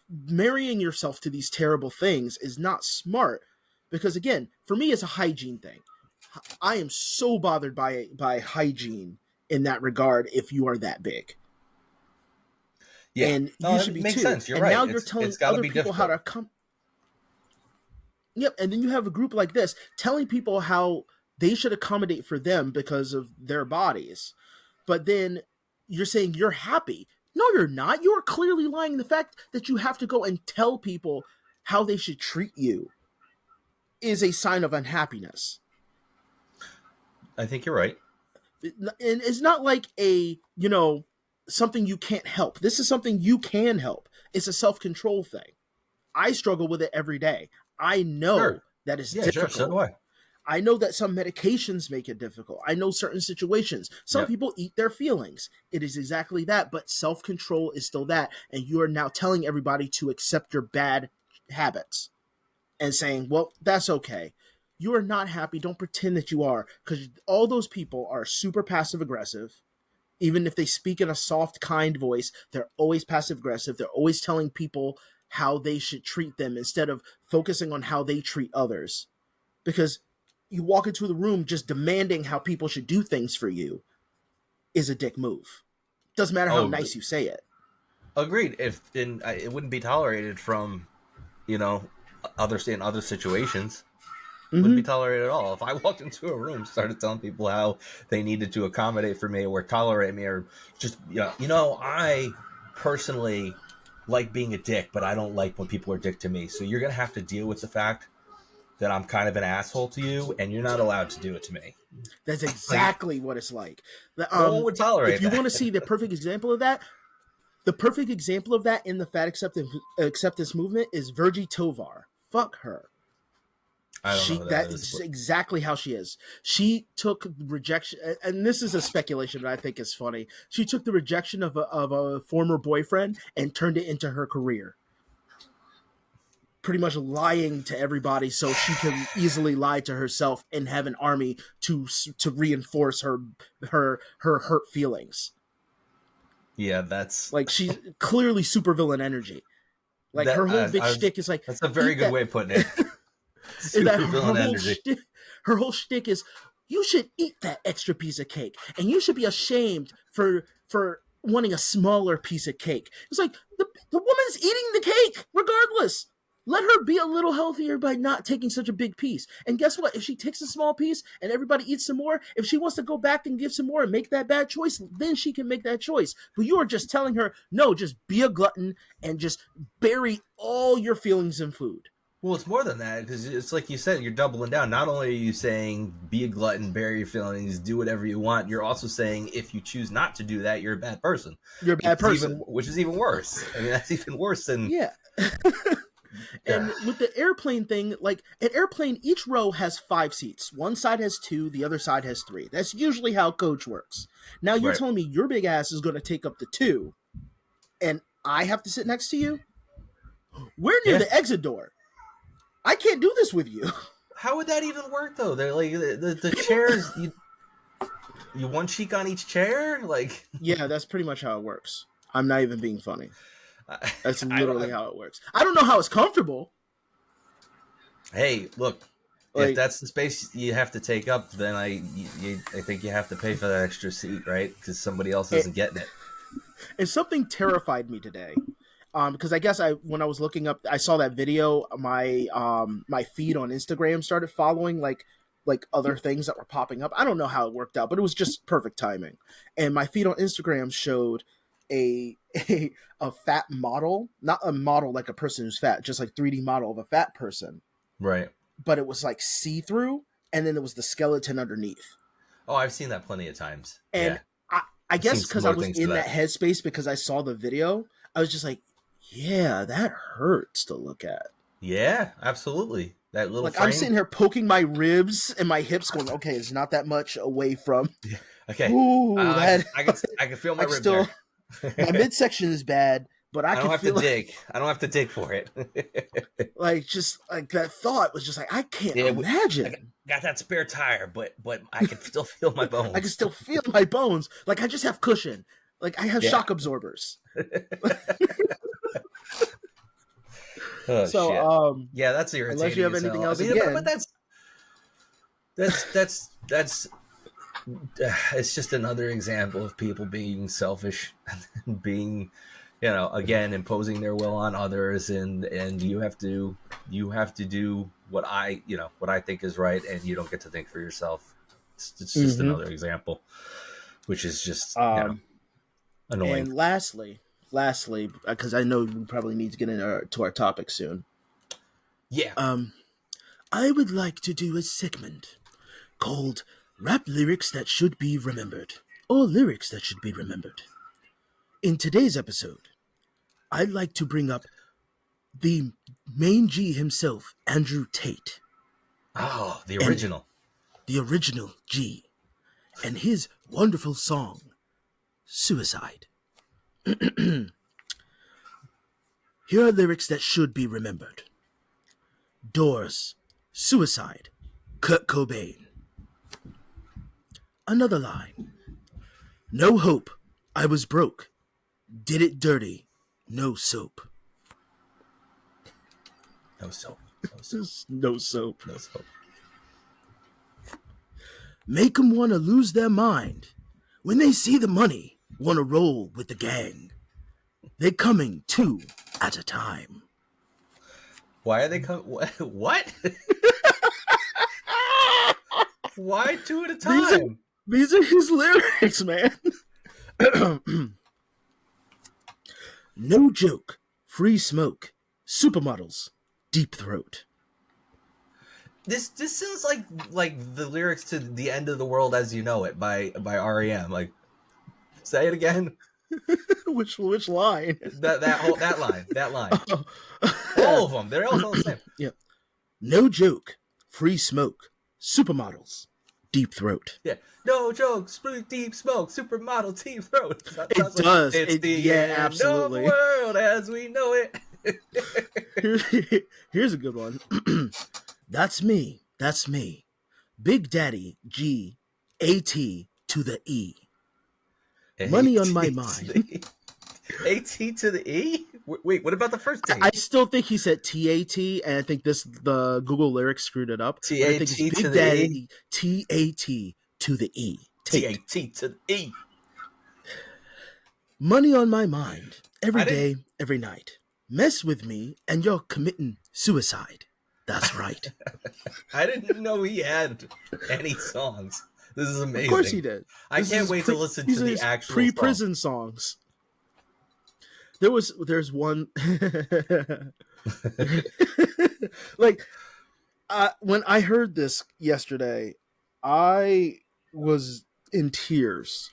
Speaker 2: marrying yourself to these terrible things is not smart, because again, for me, it's a hygiene thing. I am so bothered by hygiene in that regard. If you are that big,
Speaker 1: Yeah,
Speaker 2: and
Speaker 1: no,
Speaker 2: you
Speaker 1: that
Speaker 2: should be
Speaker 1: makes
Speaker 2: too.
Speaker 1: sense. You're
Speaker 2: And
Speaker 1: right.
Speaker 2: now you're telling
Speaker 1: it's gotta
Speaker 2: other
Speaker 1: be
Speaker 2: people how
Speaker 1: difficult.
Speaker 2: to come. Yep, and then you have a group like this telling people how they should accommodate for them because of their bodies, but then you're saying you're happy. No, you're not. You are clearly lying. The fact that you have to go and tell people how they should treat you is a sign of unhappiness.
Speaker 1: I think you're right.
Speaker 2: And it's not like something you can't help. This is something you can help. It's a self-control thing. I struggle with it every day. I know
Speaker 1: Sure.
Speaker 2: that it's
Speaker 1: Yeah,
Speaker 2: difficult.
Speaker 1: sure. So do I.
Speaker 2: I know that some medications make it difficult. I know certain situations. Some
Speaker 1: Yep.
Speaker 2: people eat their feelings. It is exactly that, but self-control is still that. And you are now telling everybody to accept your bad habits and saying, well, that's okay. You are not happy. Don't pretend that you are, because all those people are super passive aggressive. Even if they speak in a soft, kind voice, they're always passive aggressive. They're always telling people how they should treat them instead of focusing on how they treat others. Because you walk into the room just demanding how people should do things for you is a dick move. Doesn't matter how
Speaker 1: Oh,
Speaker 2: nice you say it.
Speaker 1: Agreed. It wouldn't be tolerated from, in other situations. Wouldn't be tolerated at all. If I walked into a room, started telling people how they needed to accommodate for me or tolerate me, or just I personally like being a dick, but I don't like when people are dick to me. So you're gonna have to deal with the fact that I'm kind of an asshole to you, and you're not allowed to do it to me.
Speaker 2: That's exactly what it's like.
Speaker 1: No one would tolerate
Speaker 2: If you
Speaker 1: that.
Speaker 2: want to see the perfect example of that, in the fat acceptance movement is Virgie Tovar. Fuck her.
Speaker 1: I don't know who that is,
Speaker 2: That's
Speaker 1: but-
Speaker 2: exactly how she is. She took rejection, and this is a speculation, but I think it's funny. She took the rejection of a former boyfriend and turned it into her career. Pretty much lying to everybody so she can easily lie to herself and have an army to reinforce her hurt feelings.
Speaker 1: Yeah, that's
Speaker 2: Like, she's clearly supervillain energy. Like,
Speaker 1: That-
Speaker 2: her whole
Speaker 1: I-
Speaker 2: big
Speaker 1: I-
Speaker 2: shtick is like,
Speaker 1: that's a very
Speaker 2: eat
Speaker 1: good
Speaker 2: that-
Speaker 1: way of putting it.
Speaker 2: is that
Speaker 1: Supervillain energy.
Speaker 2: her whole shtick is, you should eat that extra piece of cake, and you should be ashamed for wanting a smaller piece of cake. It's like, the woman's eating the cake regardless. Let her be a little healthier by not taking such a big piece. And guess what? If she takes a small piece and everybody eats some more, if she wants to go back and give some more and make that bad choice, then she can make that choice. But you are just telling her, no, just be a glutton and just bury all your feelings in food.
Speaker 1: Well, it's more than that, because it's like you said, you're doubling down. Not only are you saying be a glutton, bury your feelings, do whatever you want, you're also saying if you choose not to do that, you're a bad person.
Speaker 2: You're a bad person.
Speaker 1: Which is even worse. I mean, that's even worse than...
Speaker 2: Yeah. And with the airplane thing, like, an airplane, each row has 5 seats. One side has 2, the other side has 3. That's usually how coach works. Now you're
Speaker 1: Right.
Speaker 2: telling me your big ass is going to take up the 2, and I have to sit next to you? We're near
Speaker 1: Yeah.
Speaker 2: the exit door. I can't do this with you.
Speaker 1: How would that even work, though? They're like, the chairs... You one cheek on each chair? Like...
Speaker 2: Yeah, that's pretty much how it works. I'm not even being funny. That's
Speaker 1: I-
Speaker 2: literally how it works. I don't know how it's comfortable.
Speaker 1: Hey, look,
Speaker 2: Like-
Speaker 1: if that's the space you have to take up, then I think you have to pay for that extra seat, right? Because somebody else isn't getting it.
Speaker 2: And something terrified me today, because I guess when I was looking up, I saw that video. My feed on Instagram started following like other things that were popping up. I don't know how it worked out, but it was just perfect timing. And my feed on Instagram showed a a fat model, not a model like a person who's fat, just like 3D model of a fat person,
Speaker 1: Right.
Speaker 2: but it was like see through, and then it was the skeleton underneath.
Speaker 1: Oh, I've seen that plenty of times.
Speaker 2: And
Speaker 1: Yeah.
Speaker 2: I
Speaker 1: I've
Speaker 2: guess
Speaker 1: seen
Speaker 2: because I
Speaker 1: similar
Speaker 2: was
Speaker 1: things to
Speaker 2: in that
Speaker 1: that.
Speaker 2: headspace because I saw the video, I was just like, yeah, that hurts to look at.
Speaker 1: Yeah, absolutely. That little
Speaker 2: Like
Speaker 1: frame.
Speaker 2: I'm sitting here poking my ribs and my hips, going, okay, it's not that much away from.
Speaker 1: Okay.
Speaker 2: Ooh, that
Speaker 1: I can feel my
Speaker 2: I
Speaker 1: rib
Speaker 2: still
Speaker 1: there.
Speaker 2: my midsection is bad, but I
Speaker 1: I don't
Speaker 2: can
Speaker 1: have to
Speaker 2: feel
Speaker 1: dig. I don't have to dig for it.
Speaker 2: like just like that thought was just like I can't
Speaker 1: Yeah,
Speaker 2: imagine.
Speaker 1: Got that spare tire, but I can still feel my bones.
Speaker 2: I can still feel my bones. Like I just have cushion. Like I have
Speaker 1: Yeah.
Speaker 2: shock absorbers.
Speaker 1: Oh,
Speaker 2: So
Speaker 1: shit. Yeah, that's irritating.
Speaker 2: unless you have
Speaker 1: as
Speaker 2: anything
Speaker 1: hell.
Speaker 2: else
Speaker 1: but
Speaker 2: again.
Speaker 1: that's it's just another example of people being selfish and being, again, imposing their will on others, and you have to do what I think is right, and you don't get to think for yourself. It's just another example, which is just annoying.
Speaker 2: And lastly, because I know we probably need to get into our topic soon.
Speaker 1: Yeah.
Speaker 2: I would like to do a segment called Rap Lyrics That Should Be Remembered, or Lyrics That Should Be Remembered. In today's episode, I'd like to bring up the main G himself, Andrew Tate,
Speaker 1: Oh, the original.
Speaker 2: the original G, and his wonderful song, Suicide. Here are lyrics that should be remembered. Doors, Suicide, Kurt Cobain. Another line. No hope, I was broke. Did it dirty, no soap.
Speaker 1: No soap. No soap.
Speaker 2: No soap.
Speaker 1: No soap.
Speaker 2: Make 'em wanna lose their mind. When they see the money, wanna roll with the gang. They coming two at a time.
Speaker 1: Why are they coming? What? Why two at a time?
Speaker 2: These are his lyrics, man. No joke, free smoke, supermodels, deep throat.
Speaker 1: This sounds like the lyrics to "The End of the World as You Know It" by REM. Like, say it again.
Speaker 2: Which line?
Speaker 1: That line. All of them. They're all the same.
Speaker 2: Yeah. No joke, free smoke, supermodels, deep throat.
Speaker 1: Yeah. No joke. Deep smoke. Supermodel deep throat.
Speaker 2: It does.
Speaker 1: It's the
Speaker 2: yeah,
Speaker 1: end
Speaker 2: absolutely.
Speaker 1: of the world as we know it.
Speaker 2: Here's a good one. That's me. That's me. Big Daddy G A-T to the E. Money on my mind.
Speaker 1: A-T to the E? Wait, what about the first T?
Speaker 2: I still think he said T-A-T, and I think the Google lyrics screwed it up.
Speaker 1: T-A-T
Speaker 2: I think it's
Speaker 1: to
Speaker 2: Big
Speaker 1: the
Speaker 2: Daddy T-A-T to the E. Tate.
Speaker 1: T-A-T to the E.
Speaker 2: Money on my mind. Every
Speaker 1: I didn't-
Speaker 2: day, every night. Mess with me, and you're committing suicide. That's right.
Speaker 1: I didn't know he had any songs. This is amazing.
Speaker 2: Of course he did.
Speaker 1: I
Speaker 2: This
Speaker 1: can't
Speaker 2: is
Speaker 1: wait to listen
Speaker 2: these
Speaker 1: to
Speaker 2: are
Speaker 1: the
Speaker 2: his
Speaker 1: actual
Speaker 2: pre-prison songs. There's one like when I heard this yesterday, I was in tears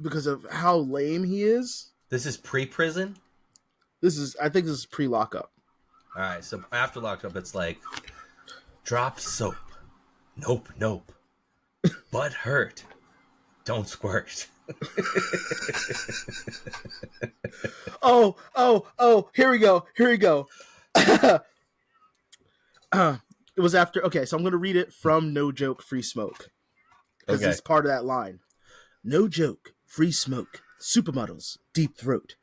Speaker 2: because of how lame he is.
Speaker 1: This is pre-prison?
Speaker 2: I think this is pre-lockup.
Speaker 1: All right, so after lockup, it's like, drop soap. Nope, nope. Butt hurt. Don't squirt.
Speaker 2: Oh, here we go. It was after. Okay, so I'm going to read it from No Joke, Free Smoke. Because
Speaker 1: Okay.
Speaker 2: it's part of that line. No joke, free smoke, supermodels, deep throat.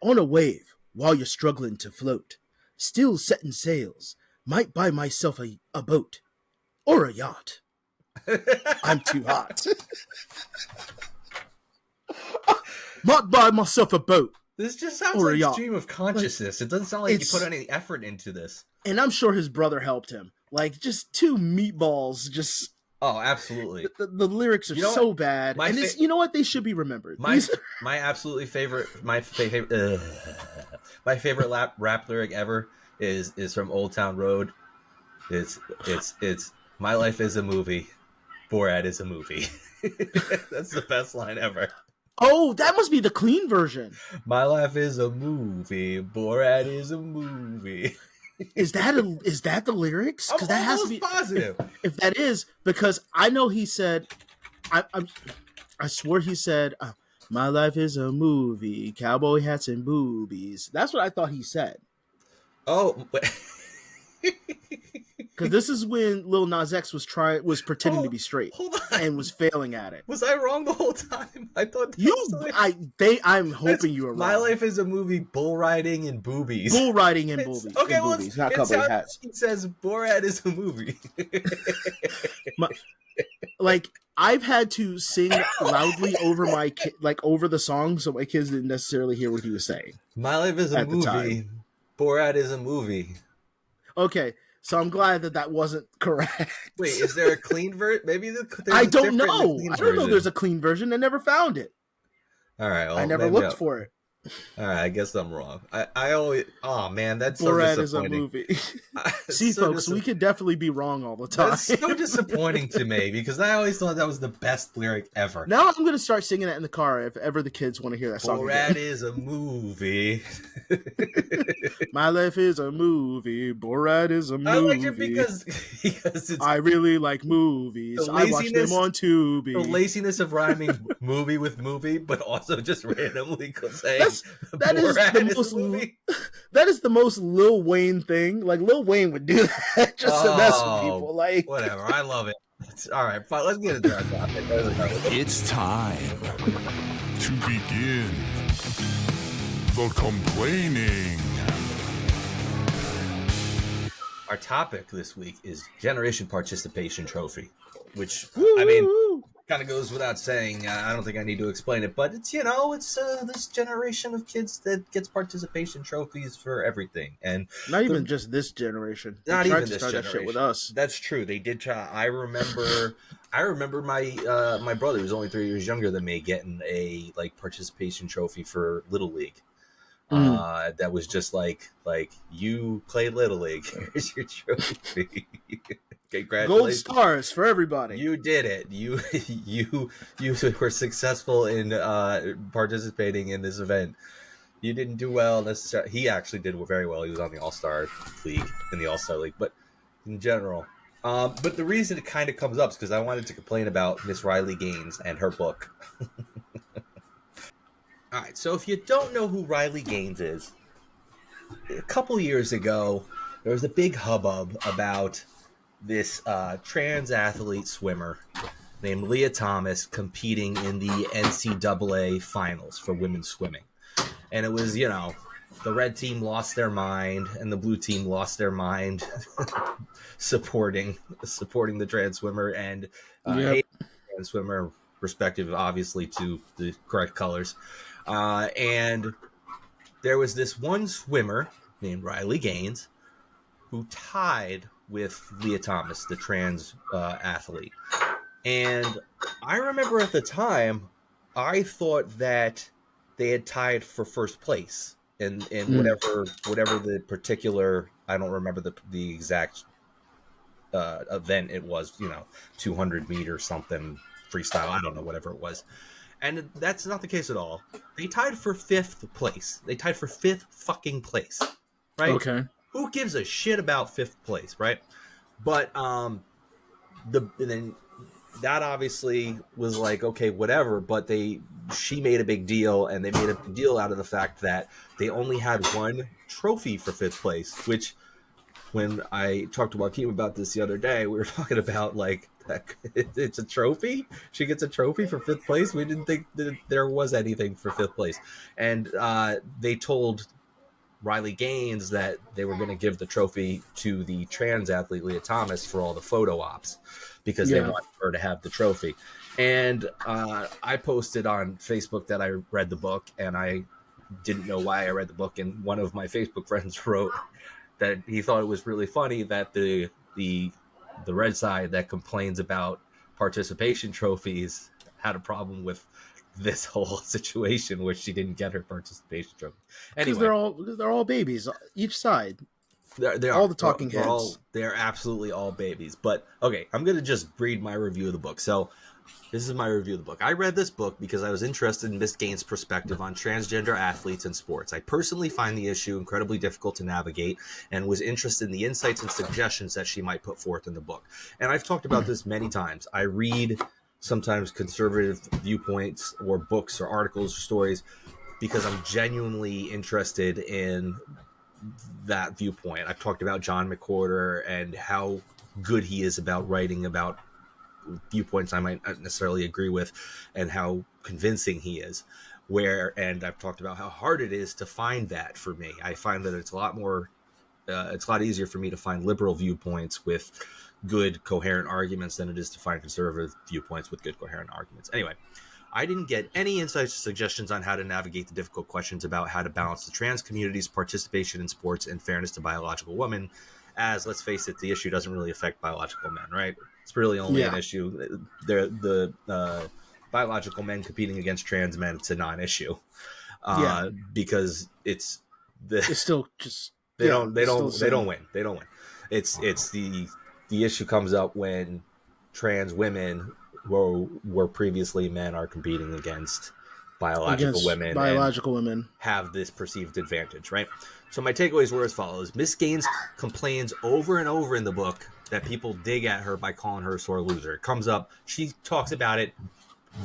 Speaker 2: On a wave while you're struggling to float. Still setting sails. Might buy myself a boat. Or a yacht. I'm too hot. Might buy myself a boat.
Speaker 1: This just sounds
Speaker 2: Or a
Speaker 1: like
Speaker 2: yacht.
Speaker 1: stream of consciousness. It doesn't sound like you
Speaker 2: It's-
Speaker 1: put any effort into this.
Speaker 2: And I'm sure his brother helped him. Like, just two meatballs just
Speaker 1: Oh, absolutely.
Speaker 2: The lyrics are
Speaker 1: You know
Speaker 2: so
Speaker 1: what?
Speaker 2: bad,
Speaker 1: My
Speaker 2: and
Speaker 1: fa-
Speaker 2: you know what? They should be remembered.
Speaker 1: My
Speaker 2: These-
Speaker 1: my absolutely favorite my favorite rap lyric ever is from Old Town Road. It's my life is a movie. Borat is a movie. That's the best line ever.
Speaker 2: oh, that must be the clean version.
Speaker 1: My life is a movie. Borat is a movie.
Speaker 2: Is that the lyrics?
Speaker 1: I'm
Speaker 2: Because that has to
Speaker 1: almost
Speaker 2: be.
Speaker 1: positive.
Speaker 2: If that is, because I know he said, I swore he said, "My life is a movie, cowboy hats and boobies." That's what I thought he said.
Speaker 1: Oh,
Speaker 2: Because this is when Lil Nas X was pretending to be straight
Speaker 1: hold on.
Speaker 2: and was failing at it.
Speaker 1: Was I wrong the whole time? I thought that was the way-
Speaker 2: I'm hoping you were wrong.
Speaker 1: My life is a movie, bull riding and boobies.
Speaker 2: Bull riding and
Speaker 1: It's-
Speaker 2: boobies.
Speaker 1: okay,
Speaker 2: and
Speaker 1: well,
Speaker 2: boobies, not
Speaker 1: it
Speaker 2: cowboy
Speaker 1: sounds
Speaker 2: hats.
Speaker 1: like it says Borat is a movie.
Speaker 2: Like I've had to sing loudly over over the song, so my kids didn't necessarily hear what he was saying.
Speaker 1: My life is a
Speaker 2: At the
Speaker 1: movie.
Speaker 2: time.
Speaker 1: Borat is a movie.
Speaker 2: Okay, so I'm glad that wasn't correct.
Speaker 1: Wait, is there a clean version? Maybe there's
Speaker 2: I
Speaker 1: a
Speaker 2: don't
Speaker 1: different
Speaker 2: know.
Speaker 1: clean
Speaker 2: I don't know.
Speaker 1: version.
Speaker 2: There's a clean version. I never found it.
Speaker 1: All right, well,
Speaker 2: I never
Speaker 1: maybe
Speaker 2: looked for it.
Speaker 1: All right, I guess I'm wrong. I always. Oh man, that's so
Speaker 2: Borat is a
Speaker 1: disappointing.
Speaker 2: movie.
Speaker 1: It's
Speaker 2: See,
Speaker 1: so
Speaker 2: folks, we could definitely be wrong all the time.
Speaker 1: That's so disappointing to me because I always thought that was the best lyric ever.
Speaker 2: Now I'm gonna start singing that in the car if ever the kids want to hear that song.
Speaker 1: Borat
Speaker 2: Again.
Speaker 1: is a movie.
Speaker 2: My life is a movie. Borat is a movie.
Speaker 1: I like it because it's
Speaker 2: I really like movies.
Speaker 1: The
Speaker 2: I watch
Speaker 1: laziness-
Speaker 2: them on Tubi.
Speaker 1: the laziness of rhyming movie with movie, but also just randomly saying
Speaker 2: That is
Speaker 1: Borat
Speaker 2: the
Speaker 1: is
Speaker 2: most-
Speaker 1: a movie.
Speaker 2: That is the most Lil Wayne thing. Like Lil Wayne would do that just to mess with
Speaker 1: Oh,
Speaker 2: people. Like
Speaker 1: Whatever, I love it. All right, fine. Let's get into our topic.
Speaker 3: It's time to begin the complaining.
Speaker 1: Our topic this week is Generation Participation Trophy, which I mean
Speaker 2: woo.
Speaker 1: kind of goes without saying. I don't think I need to explain it, but it's it's this generation of kids that gets participation trophies for everything, and
Speaker 2: Not even just this generation. They
Speaker 1: Not
Speaker 2: tried
Speaker 1: even
Speaker 2: to
Speaker 1: this
Speaker 2: start that shit with
Speaker 1: generation.
Speaker 2: us.
Speaker 1: that's true. They did try. I remember my my brother, who's only 3 years younger than me, getting a participation trophy for Little League. That was just like you played Little League. Here's your trophy.
Speaker 2: Gold
Speaker 1: Congratulations.
Speaker 2: stars for everybody.
Speaker 1: You did it. You were successful in participating in this event. You didn't do well necessarily. He actually did very well. He was on the All-Star League, in the All-Star League, but in general. But the reason it kind of comes up is because I wanted to complain about Miss Riley Gaines and her book. All right, so if you don't know who Riley Gaines is, a couple years ago, there was a big hubbub about this trans athlete swimmer named Leah Thomas competing in the NCAA finals for women's swimming. And it was, the red team lost their mind and the blue team lost their mind supporting the trans swimmer and hating the trans swimmer, respective, obviously, to the correct colors. And there was this one swimmer named Riley Gaines who tied with Leah Thomas, the trans athlete. And I remember at the time, I thought that they had tied for first place in whatever the particular, I don't remember the exact event it was, 200 meter something freestyle, I don't know, whatever it was. And that's not the case at all. They tied for fifth place. They tied for fifth fucking place, right?
Speaker 2: Okay.
Speaker 1: Who gives a shit about fifth place, right? But then that obviously was like, okay, whatever. But she made a big deal, and they made a big deal out of the fact that they only had one trophy for fifth place. Which, when I talked to Joaquin about this the other day, we were talking about it's a trophy. She gets a trophy for fifth place. We didn't think that there was anything for fifth place, and they told Riley Gaines that they were going to give the trophy to the trans athlete Leah Thomas for all the photo ops because they wanted her to have the trophy. And I posted on Facebook that I read the book, and I didn't know why I read the book. And one of my Facebook friends wrote that he thought it was really funny that the red side that complains about participation trophies had a problem with this whole situation where she didn't get her participation trophy.
Speaker 2: Because
Speaker 1: Anyway,
Speaker 2: they're all babies, each side.
Speaker 1: they
Speaker 2: all
Speaker 1: are
Speaker 2: the talking heads.
Speaker 1: they're absolutely all babies. But okay, I'm gonna just read my review of the book. So this is my review of the book. I read this book because I was interested in Miss Gaines' perspective on transgender athletes and sports. I personally find the issue incredibly difficult to navigate and was interested in the insights and suggestions that she might put forth in the book. And I've talked about this many times. I read sometimes conservative viewpoints or books or articles or stories because I'm genuinely interested in that viewpoint. I've talked about John McWhorter and how good he is about writing about viewpoints I might not necessarily agree with, and how convincing he is. And I've talked about how hard it is to find that for me. I find that it's a lot easier for me to find liberal viewpoints with good coherent arguments than it is to find conservative viewpoints with good coherent arguments. Anyway, I didn't get any insights or suggestions on how to navigate the difficult questions about how to balance the trans community's participation in sports and fairness to biological women, as, let's face it, the issue doesn't really affect biological men, right? It's really only an issue. The biological men competing against trans men, it's a non-issue. Because it's
Speaker 2: still just
Speaker 1: they don't win. It's the issue comes up when trans women were previously men are competing against biological women have this perceived advantage, right? So my takeaways were as follows. Miss Gaines complains over and over in the book that people dig at her by calling her a sore loser. It comes up. She talks about it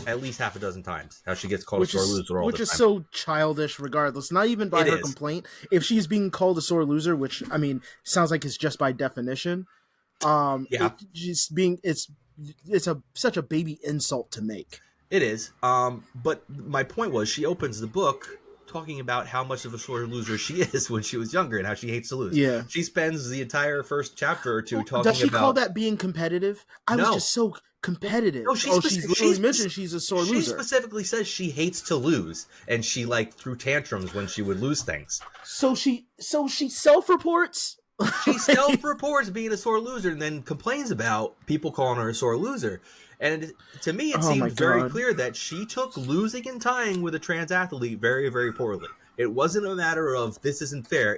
Speaker 1: at least half a dozen times, how she gets called a sore loser all the time.
Speaker 2: Which is so childish regardless. Not even by her complaint. If she's being called a sore loser, which, I mean, sounds like it's just by definition, it's such a baby insult to make.
Speaker 1: It is. But my point was, she opens the book talking about how much of a sore loser she is when she was younger and how she hates to lose.
Speaker 2: Yeah.
Speaker 1: She spends the entire first chapter or two talking about...
Speaker 2: Does she call that being competitive? I was just so competitive.
Speaker 1: No,
Speaker 2: she's literally mentioned she's a sore loser.
Speaker 1: She specifically says she hates to lose, and she threw tantrums when she would lose things.
Speaker 2: So she self-reports?
Speaker 1: She self-reports being a sore loser and then complains about people calling her a sore loser. And to me, it seemed very clear that she took losing and tying with a trans athlete very, very poorly. It wasn't a matter of this isn't fair.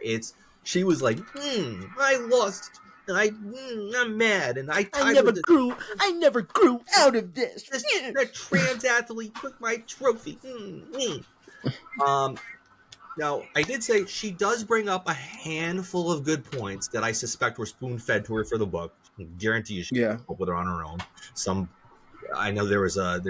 Speaker 1: She was like, I lost, and I'm mad, and I
Speaker 2: never grew out of this.
Speaker 1: That trans athlete took my trophy. Now, I did say she does bring up a handful of good points that I suspect were spoon-fed to her for the book. I guarantee you she came up with her on her own. I know there's a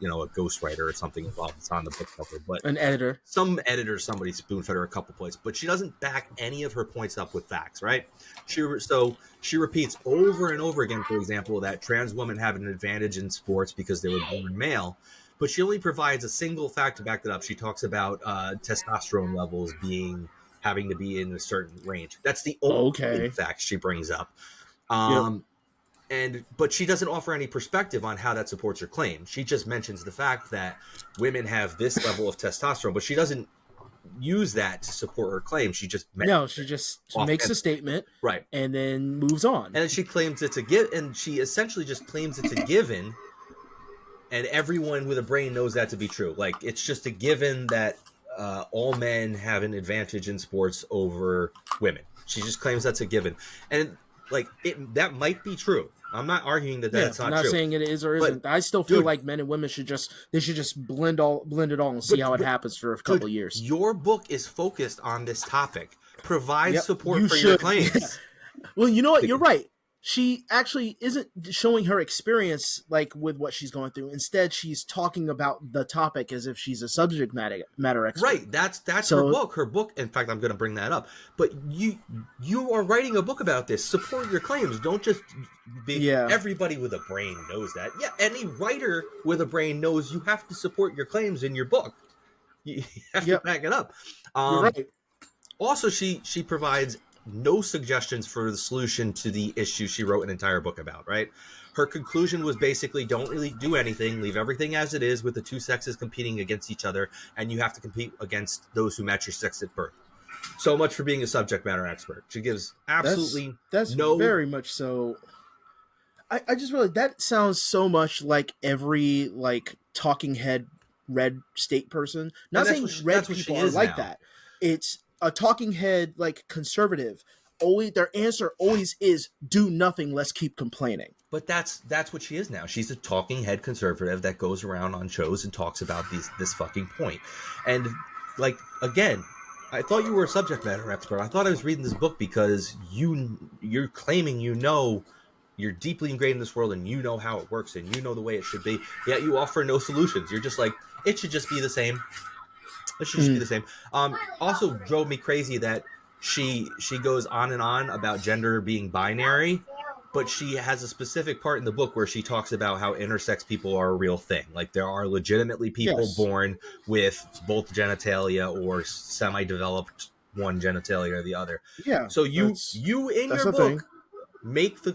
Speaker 1: ghostwriter or something involved. It's on the book cover, but
Speaker 2: an editor,
Speaker 1: somebody spoon-fed her a couple points, but she doesn't back any of her points up with facts, right? She repeats over and over again, for example, that trans women have an advantage in sports because they were born male, but she only provides a single fact to back that up. She talks about testosterone levels having to be in a certain range. That's the only fact she brings up. But she doesn't offer any perspective on how that supports her claim. She just mentions the fact that women have this level of testosterone, but she doesn't use that to support her claim. She just
Speaker 2: makes a statement,
Speaker 1: right,
Speaker 2: and then moves on.
Speaker 1: And then she claims it's a give, and she essentially just claims it's a given, and everyone with a brain knows that to be true. Like, it's just a given that all men have an advantage in sports over women. She just claims that's a given, and that might be true. I'm not arguing that that's not true.
Speaker 2: I'm not saying it is or isn't. I still feel like men and women should just blend it all and see how it happens for a couple of years.
Speaker 1: Your book is focused on this topic. Provide support for your claims.
Speaker 2: Yeah. Well, you know what? You're right. She actually isn't showing her experience with what she's going through. Instead, she's talking about the topic as if she's a subject matter expert.
Speaker 1: Right. That's her book. Her book. In fact, I'm going to bring that up. But you are writing a book about this. Support your claims. Don't just be. Everybody with a brain knows that. Yeah. Any writer with a brain knows you have to support your claims in your book. You have to back it up.
Speaker 2: You're right.
Speaker 1: Also, she provides no suggestions for the solution to the issue she wrote an entire book about, right? Her conclusion was basically don't really do anything, leave everything as it is with the two sexes competing against each other, and you have to compete against those who match your sex at birth. So much for being a subject matter expert. She gives absolutely
Speaker 2: that's very much so. I just realized that sounds so much like every like talking head red state person. Not saying red
Speaker 1: that's what she
Speaker 2: people are
Speaker 1: is
Speaker 2: like
Speaker 1: now.
Speaker 2: that. It's a talking head like conservative. Always their answer always is do nothing, let's keep complaining.
Speaker 1: But that's what she is now. She's a talking head conservative that goes around on shows and talks about this fucking point. And like again, I thought you were a subject matter expert. I thought I was reading this book because you're claiming you're deeply ingrained in this world and you know how it works and you know the way it should be. Yet you offer no solutions. You're just like, it should just be the same. It should just be the same. Also drove me crazy that she goes on and on about gender being binary, but she has a specific part in the book where she talks about how intersex people are a real thing. Like there are legitimately people born with both genitalia or semi-developed one genitalia or the other.
Speaker 2: Yeah.
Speaker 1: So you in your book make the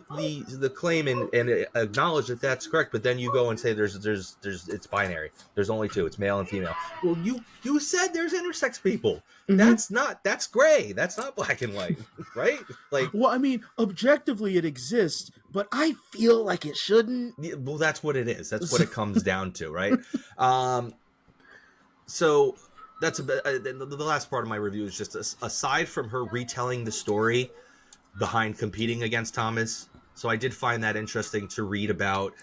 Speaker 1: claim and acknowledge that that's correct, but then you go and say there's it's binary. There's only two. It's male and female. Well, you said there's intersex people. That's gray. That's not black and white, right? Like,
Speaker 2: well, I mean, objectively it exists, but I feel like it shouldn't.
Speaker 1: Well, that's what it is. That's what it comes down to, right? So that's the last part of my review is just aside from her retelling the story behind competing against Thomas. So I did find that interesting to read about,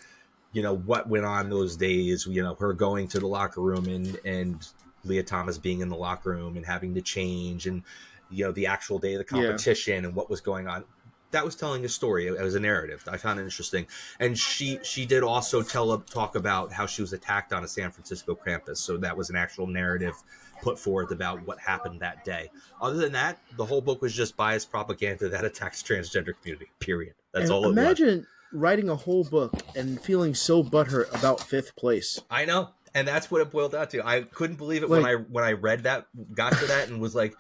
Speaker 1: what went on those days, her going to the locker room and Leah Thomas being in the locker room and having to change and, the actual day of the competition and what was going on. That was telling a story. It was a narrative. I found it interesting. And she did also talk about how she was attacked on a San Francisco campus. So that was an actual narrative put forth about what happened that day. Other than that, the whole book was just biased propaganda that attacks transgender community, period. That's all it was.
Speaker 2: Imagine writing a whole book and feeling so butthurt about 5th place.
Speaker 1: I know. And that's what it boiled down to. I couldn't believe it when I read that, got to that and was like,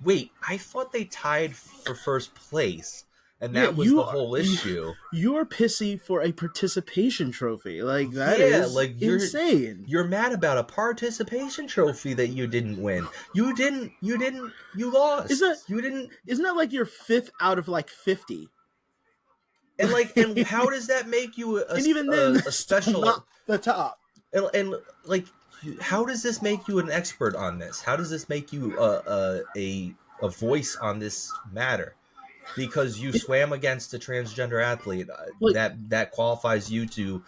Speaker 1: wait, I thought they tied for first place. And that was the whole issue.
Speaker 2: You're pissy for a participation trophy. Like, that is insane.
Speaker 1: You're mad about a participation trophy that you didn't win. You lost.
Speaker 2: Isn't that like your 5th out of like 50?
Speaker 1: And how does that make you a special?
Speaker 2: Not the top.
Speaker 1: And like, how does this make you an expert on this? How does this make you a voice on this matter? Because you swam against a transgender athlete, that qualifies you to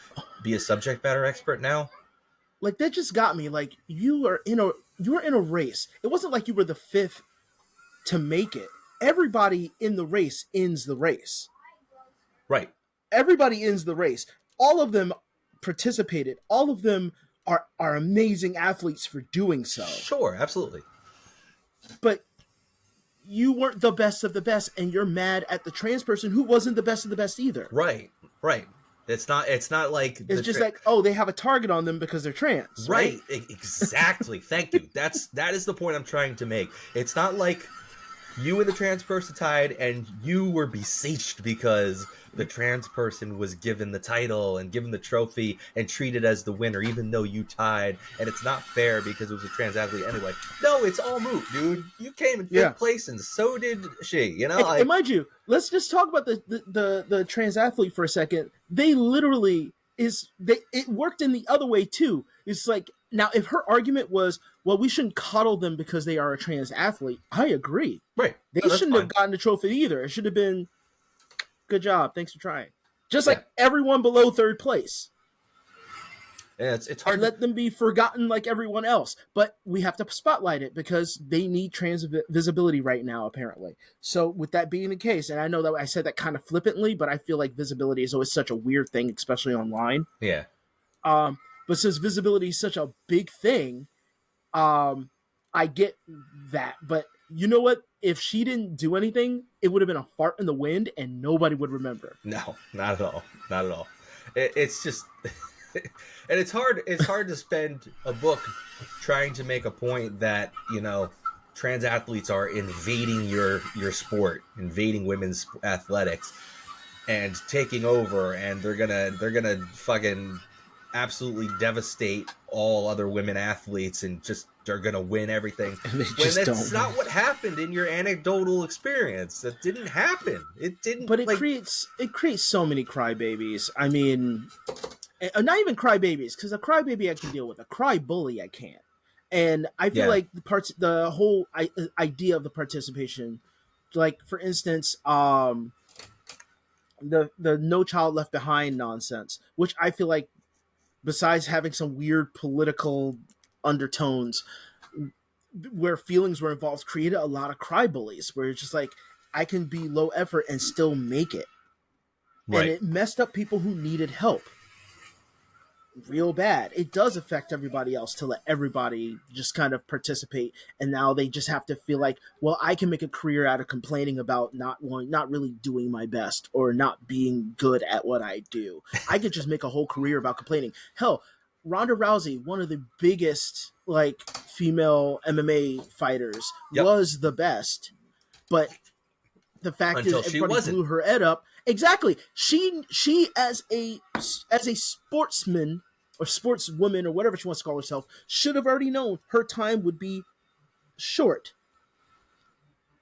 Speaker 1: be a subject matter expert now.
Speaker 2: Like, that just got me. Like, you were in a race. It wasn't like you were the 5th to make it. Everybody in the race ends the race.
Speaker 1: Right.
Speaker 2: Everybody ends the race. All of them participated. All of them are amazing athletes for doing so.
Speaker 1: Sure, absolutely.
Speaker 2: But you weren't the best of the best, and you're mad at the trans person who wasn't the best of the best either.
Speaker 1: Right. It's not like
Speaker 2: it's just like, oh, they have a target on them because they're trans.
Speaker 1: Right. Exactly. Thank you. That is the point I'm trying to make. It's not like you and the trans person tied and you were beseeched because the trans person was given the title and given the trophy and treated as the winner, even though you tied, and it's not fair because it was a trans athlete anyway. No, it's all moot, dude. You came in 5th place and so did she,
Speaker 2: And mind you, let's just talk about the trans athlete for a second. They literally it worked in the other way too. It's like, now if her argument was, well, we shouldn't coddle them because they are a trans athlete, I agree.
Speaker 1: Right.
Speaker 2: They shouldn't have gotten the trophy either. It should have been, good job, thanks for trying. Just like everyone below 3rd place.
Speaker 1: Yeah, it's hard.
Speaker 2: And let them be forgotten like everyone else. But we have to spotlight it because they need trans visibility right now, apparently. So with that being the case, and I know that I said that kind of flippantly, but I feel like visibility is always such a weird thing, especially online.
Speaker 1: Yeah.
Speaker 2: But since visibility is such a big thing, I get that. But you know what? If she didn't do anything, it would have been a fart in the wind and nobody would remember.
Speaker 1: No, not at all. Not at all. It's just... and it's hard to spend a book trying to make a point that, trans athletes are invading your sport, invading women's athletics and taking over, and they're gonna fucking absolutely devastate all other women athletes and just are going to win everything.
Speaker 2: And they
Speaker 1: When
Speaker 2: just
Speaker 1: that's
Speaker 2: don't.
Speaker 1: not what happened in your anecdotal experience. That didn't happen. It didn't.
Speaker 2: But it
Speaker 1: like,
Speaker 2: creates so many crybabies. I mean, not even crybabies, because a crybaby I can deal with. A cry bully I can't. And I feel
Speaker 1: Yeah.
Speaker 2: like the whole idea of the participation, like for instance, the No Child Left Behind nonsense, which I feel like, besides having some weird political undertones where feelings were involved, created a lot of cry bullies where it's just like, I can be low effort and still make it.
Speaker 1: right.
Speaker 2: And it messed up people who needed help real bad. It does affect everybody else to let everybody just kind of participate, and now they just have to feel like, well, I can make a career out of complaining about not really doing my best or not being good at what I do. I could just make a whole career about complaining. Hell, Ronda Rousey, one of the biggest like female MMA fighters,
Speaker 1: Yep.
Speaker 2: was the best, but the fact
Speaker 1: Until
Speaker 2: is
Speaker 1: she
Speaker 2: everybody
Speaker 1: wasn't.
Speaker 2: blew her head up. Exactly. She as a sportsman or sportswoman or whatever she wants to call herself should have already known her time would be short.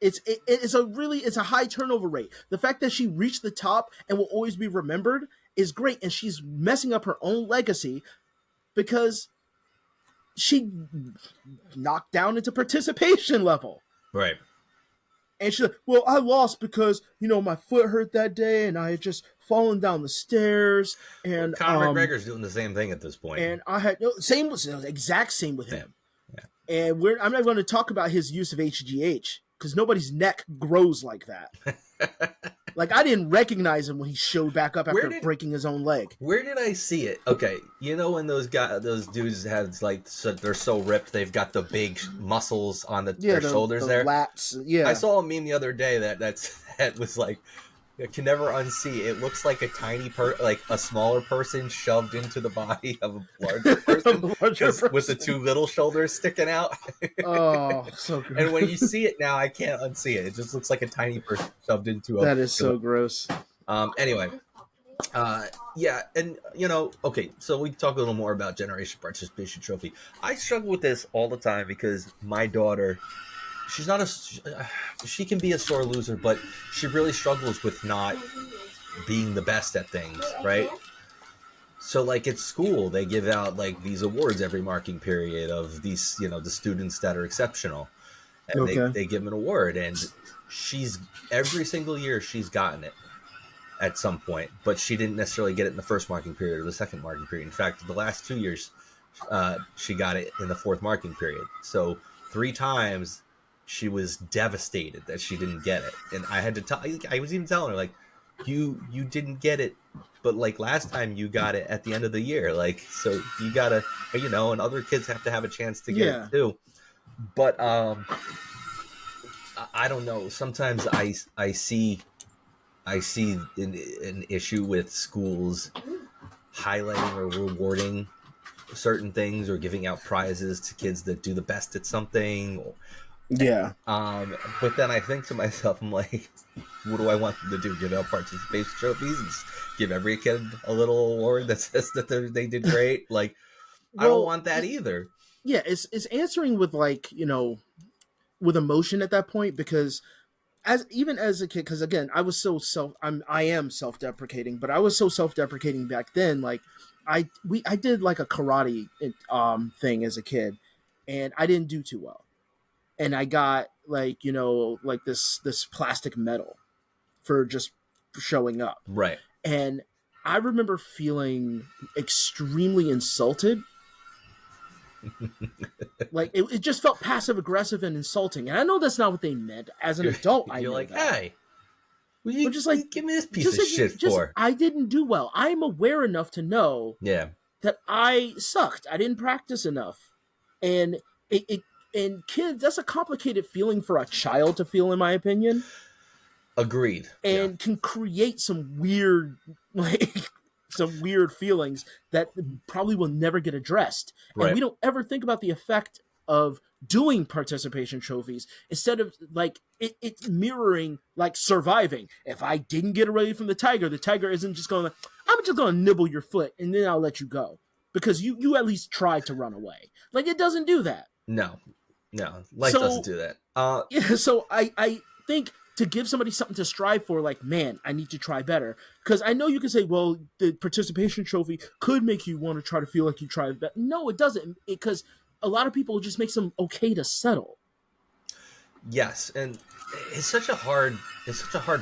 Speaker 2: It's a high turnover rate. The fact that she reached the top and will always be remembered is great, and she's messing up her own legacy because she knocked down into participation level.
Speaker 1: Right.
Speaker 2: And she's like, well, I lost because, my foot hurt that day and I had just fallen down the stairs. And
Speaker 1: Conor McGregor's doing the same thing at this point.
Speaker 2: And I had exact same with him.
Speaker 1: Yeah.
Speaker 2: And I'm not going to talk about his use of HGH because nobody's neck grows like that. Like, I didn't recognize him when he showed back up after breaking his own leg.
Speaker 1: Where did I see it? Okay, when those dudes have they're so ripped, they've got the big muscles on their shoulders there.
Speaker 2: Lats, yeah.
Speaker 1: I saw a meme the other day that was like, I can never unsee. It looks like a tiny a smaller person shoved into the body of a larger person, with the two little shoulders sticking out.
Speaker 2: Oh, so gross.
Speaker 1: And when you see it now, I can't unsee it. It just looks like a tiny person shoved into a.
Speaker 2: That is so gross.
Speaker 1: Anyway, yeah, and okay, so we talk a little more about Generation Participation Trophy. I struggle with this all the time because my daughter, she can be a sore loser, but she really struggles with not being the best at things, right? So like at school, they give out like these awards every marking period of these, the students that are exceptional. And they give them an award, and every single year she's gotten it at some point, but she didn't necessarily get it in the first marking period or the second marking period. In fact, the last 2 years, she got it in the fourth marking period. So 3 times she was devastated that she didn't get it. And I had to I was even telling her, like, you didn't get it, but like last time you got it at the end of the year. Like, so you gotta, and other kids have to have a chance to get it too. But I don't know. Sometimes I see an issue with schools highlighting or rewarding certain things or giving out prizes to kids that do the best at something.
Speaker 2: Yeah.
Speaker 1: But then I think to myself, I'm like, what do I want them to do? Give out participation trophies? And give every kid a little award that says that they did great? Like, I don't want that either.
Speaker 2: Yeah, it's answering with like, with emotion at that point, because even as a kid, because again, I was so I am self-deprecating, but I was so self-deprecating back then. Like, I did like a karate thing as a kid, and I didn't do too well, and I got like like this plastic medal for just showing up,
Speaker 1: right?
Speaker 2: And I remember feeling extremely insulted. Like it just felt passive aggressive and insulting, and I know that's not what they meant. As an adult,
Speaker 1: You're like,
Speaker 2: that.
Speaker 1: Hey, will you just like give me this piece of shit for?
Speaker 2: I didn't do well. I'm aware enough to know that I sucked. I didn't practice enough, and and kids, that's a complicated feeling for a child to feel, in my opinion.
Speaker 1: Agreed.
Speaker 2: And can create some weird some weird feelings that probably will never get addressed. Right. And we don't ever think about the effect of doing participation trophies instead of like it's mirroring like surviving. If I didn't get away from the tiger isn't just going to, I'm just going to nibble your foot and then I'll let you go. because you at least tried to run away. Like, it doesn't do that.
Speaker 1: No, life
Speaker 2: So-
Speaker 1: doesn't do that.
Speaker 2: Yeah, so I think to give somebody something to strive for, like, man, I need to try better. Because I know you can say, well, the participation trophy could make you want to try to feel like you tried better. No, it doesn't, because a lot of people, it just makes them okay to settle.
Speaker 1: Yes, and it's such a hard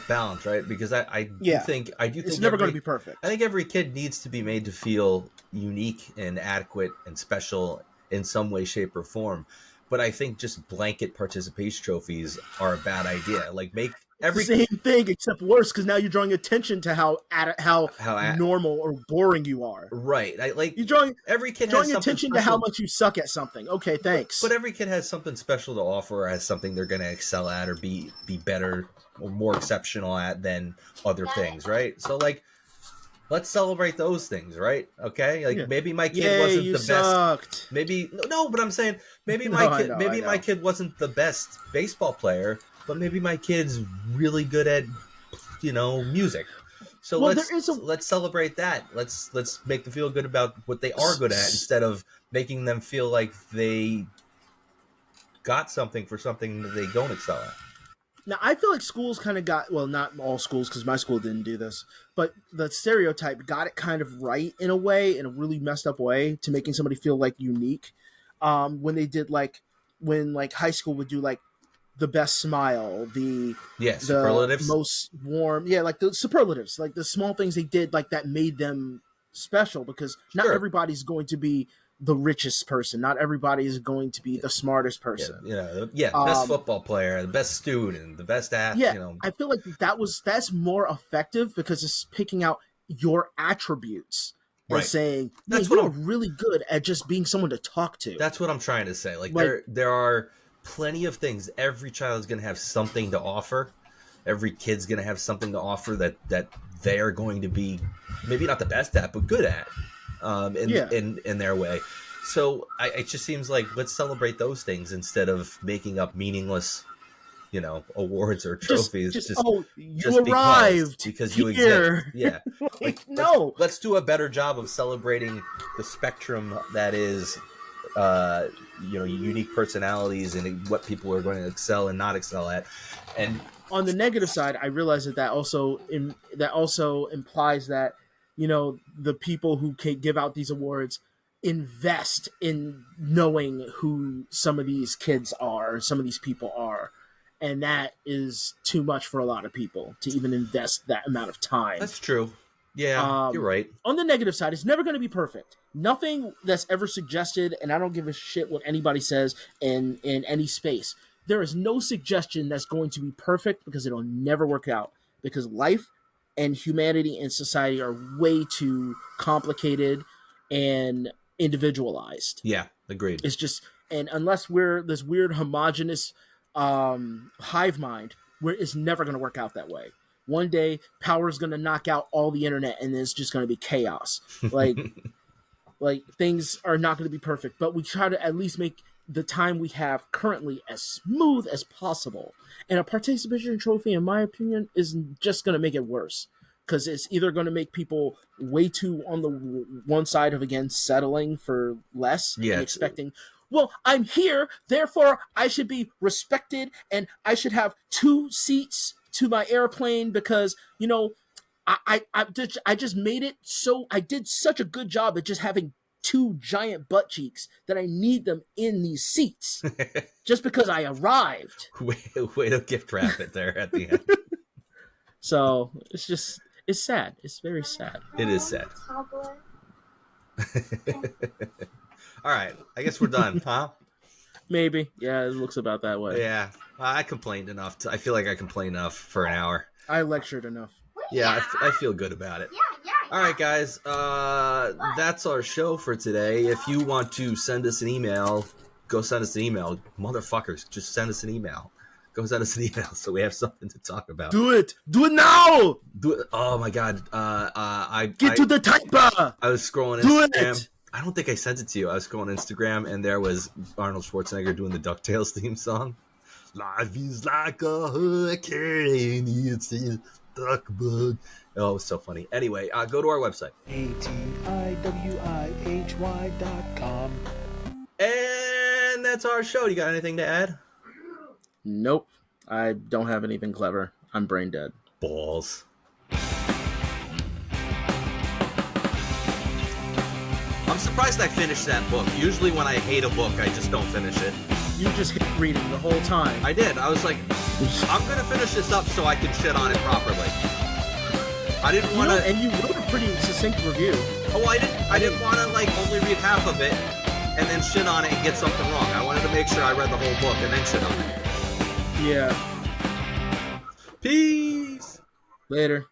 Speaker 1: balance, right? Because I do
Speaker 2: Yeah.
Speaker 1: think
Speaker 2: It's never going to be perfect.
Speaker 1: I think every kid needs to be made to feel unique and adequate and special in some way, shape, or form. But I think just blanket participation trophies are a bad idea. Like, make every
Speaker 2: Same thing, except worse, because now you're drawing attention to how normal or boring you are.
Speaker 1: right.
Speaker 2: You're drawing
Speaker 1: Every kid has
Speaker 2: drawing
Speaker 1: something
Speaker 2: attention to how
Speaker 1: special,
Speaker 2: much you suck at something. Okay, thanks.
Speaker 1: but every kid has something special to offer, or has something they're going to excel at, or be better or more exceptional at than other things, right? So, like, let's celebrate those things, right? Okay, like,
Speaker 2: Yeah.
Speaker 1: maybe my kid
Speaker 2: Yay,
Speaker 1: wasn't
Speaker 2: you
Speaker 1: the best.
Speaker 2: sucked.
Speaker 1: Maybe no, but I'm saying maybe
Speaker 2: No,
Speaker 1: my
Speaker 2: I
Speaker 1: kid,
Speaker 2: know, I
Speaker 1: maybe my
Speaker 2: know.
Speaker 1: kid wasn't the best baseball player, but maybe my kid's really good at, music. So
Speaker 2: Well,
Speaker 1: let's
Speaker 2: there is a-
Speaker 1: let's celebrate that. Let's make them feel good about what they are good at, instead of making them feel like they got something for something that they don't excel at.
Speaker 2: Now, I feel like schools kind of got, well, not all schools, because my school didn't do this, but the stereotype got it kind of right in a way, in a really messed up way, to making somebody feel like unique. When they did, like, when like high school would do like the best smile, the
Speaker 1: Superlatives.
Speaker 2: most warm, yeah, like the superlatives, like the small things they did, like that made them special, because not
Speaker 1: Sure.
Speaker 2: everybody's going to be the richest person, not everybody is going to be the smartest person.
Speaker 1: the best
Speaker 2: Um,
Speaker 1: football player, the best student, the best athlete.
Speaker 2: Yeah, I feel like that's more effective, because it's picking out your attributes
Speaker 1: Right.
Speaker 2: and saying,
Speaker 1: That's
Speaker 2: "That's
Speaker 1: what
Speaker 2: you're really good at just being someone to talk to."
Speaker 1: That's what I'm trying to say. Like,
Speaker 2: Like-
Speaker 1: there are plenty of things. Every child is going to have something to offer. Every kid's going to have something to offer that they are going to be maybe not the best at, but good at, in their way. So it just seems like, let's celebrate those things instead of making up meaningless, awards or trophies.
Speaker 2: You
Speaker 1: just
Speaker 2: arrived
Speaker 1: because you
Speaker 2: here.
Speaker 1: exist. Yeah.
Speaker 2: Like, no.
Speaker 1: Let's do a better job of celebrating the spectrum that is, unique personalities and what people are going to excel and not excel at. And
Speaker 2: On the negative side, I realize that also implies that, the people who can give out these awards invest in knowing who some of these kids are, some of these people are. And that is too much for a lot of people to even invest that amount of time.
Speaker 1: that's true. Yeah, you're right.
Speaker 2: On the negative side, it's never going to be perfect. Nothing that's ever suggested, and I don't give a shit what anybody says in any space. There is no suggestion that's going to be perfect, because it'll never work out. Because life and humanity and society are way too complicated and individualized.
Speaker 1: Yeah, agreed.
Speaker 2: It's just, and unless we're this weird homogenous hive mind, where it's never going to work out that way. One day, power is going to knock out all the internet, and it's just going to be chaos. Like, like things are not going to be perfect, but we try to at least make the time we have currently as smooth as possible. And a participation trophy, in my opinion, is just going to make it worse, because it's either going to make people way too on the one side of, again, settling for less and expecting, well, I'm here, therefore I should be respected, and I should have 2 seats to my airplane, because, I just made it so, I did such a good job at just having 2 giant butt cheeks that I need them in these seats just because I arrived.
Speaker 1: way to gift wrap it there at the end.
Speaker 2: So it's sad. It's very sad.
Speaker 1: It is sad. All right, I guess we're done, huh?
Speaker 2: Maybe. Yeah, it looks about that way.
Speaker 1: Yeah, I complained enough. I feel like I complained enough for an hour.
Speaker 2: I lectured enough.
Speaker 1: Yeah, I feel good about it. All right, guys, that's our show for today. If you want to send us an email, go send us an email. Motherfuckers, just send us an email. Go send us an email so we have something to talk about.
Speaker 2: Do it now.
Speaker 1: Do it. Oh my god.
Speaker 2: Get to the typer.
Speaker 1: I was scrolling
Speaker 2: Do
Speaker 1: Instagram.
Speaker 2: it.
Speaker 1: I don't think I sent it to you. I was scrolling Instagram and there was Arnold Schwarzenegger doing the DuckTales theme song. Life is like a hurricane. It's Duckburg. Oh, it was so funny. Anyway, go to our website.
Speaker 4: ATIWIHY.com.
Speaker 1: And that's our show. You got anything to add?
Speaker 2: Nope. I don't have anything clever. I'm brain dead.
Speaker 1: Balls. I'm surprised I finished that book. Usually when I hate a book, I just don't finish it.
Speaker 2: You just hit reading the whole time.
Speaker 1: I did. I was like, I'm going to finish this up so I can shit on it properly. I didn't want to...
Speaker 2: And you wrote a pretty succinct review.
Speaker 1: Oh, I didn't want to, like, only read half of it and then shit on it and get something wrong. I wanted to make sure I read the whole book and then shit on it.
Speaker 2: Yeah.
Speaker 1: Peace!
Speaker 2: Later.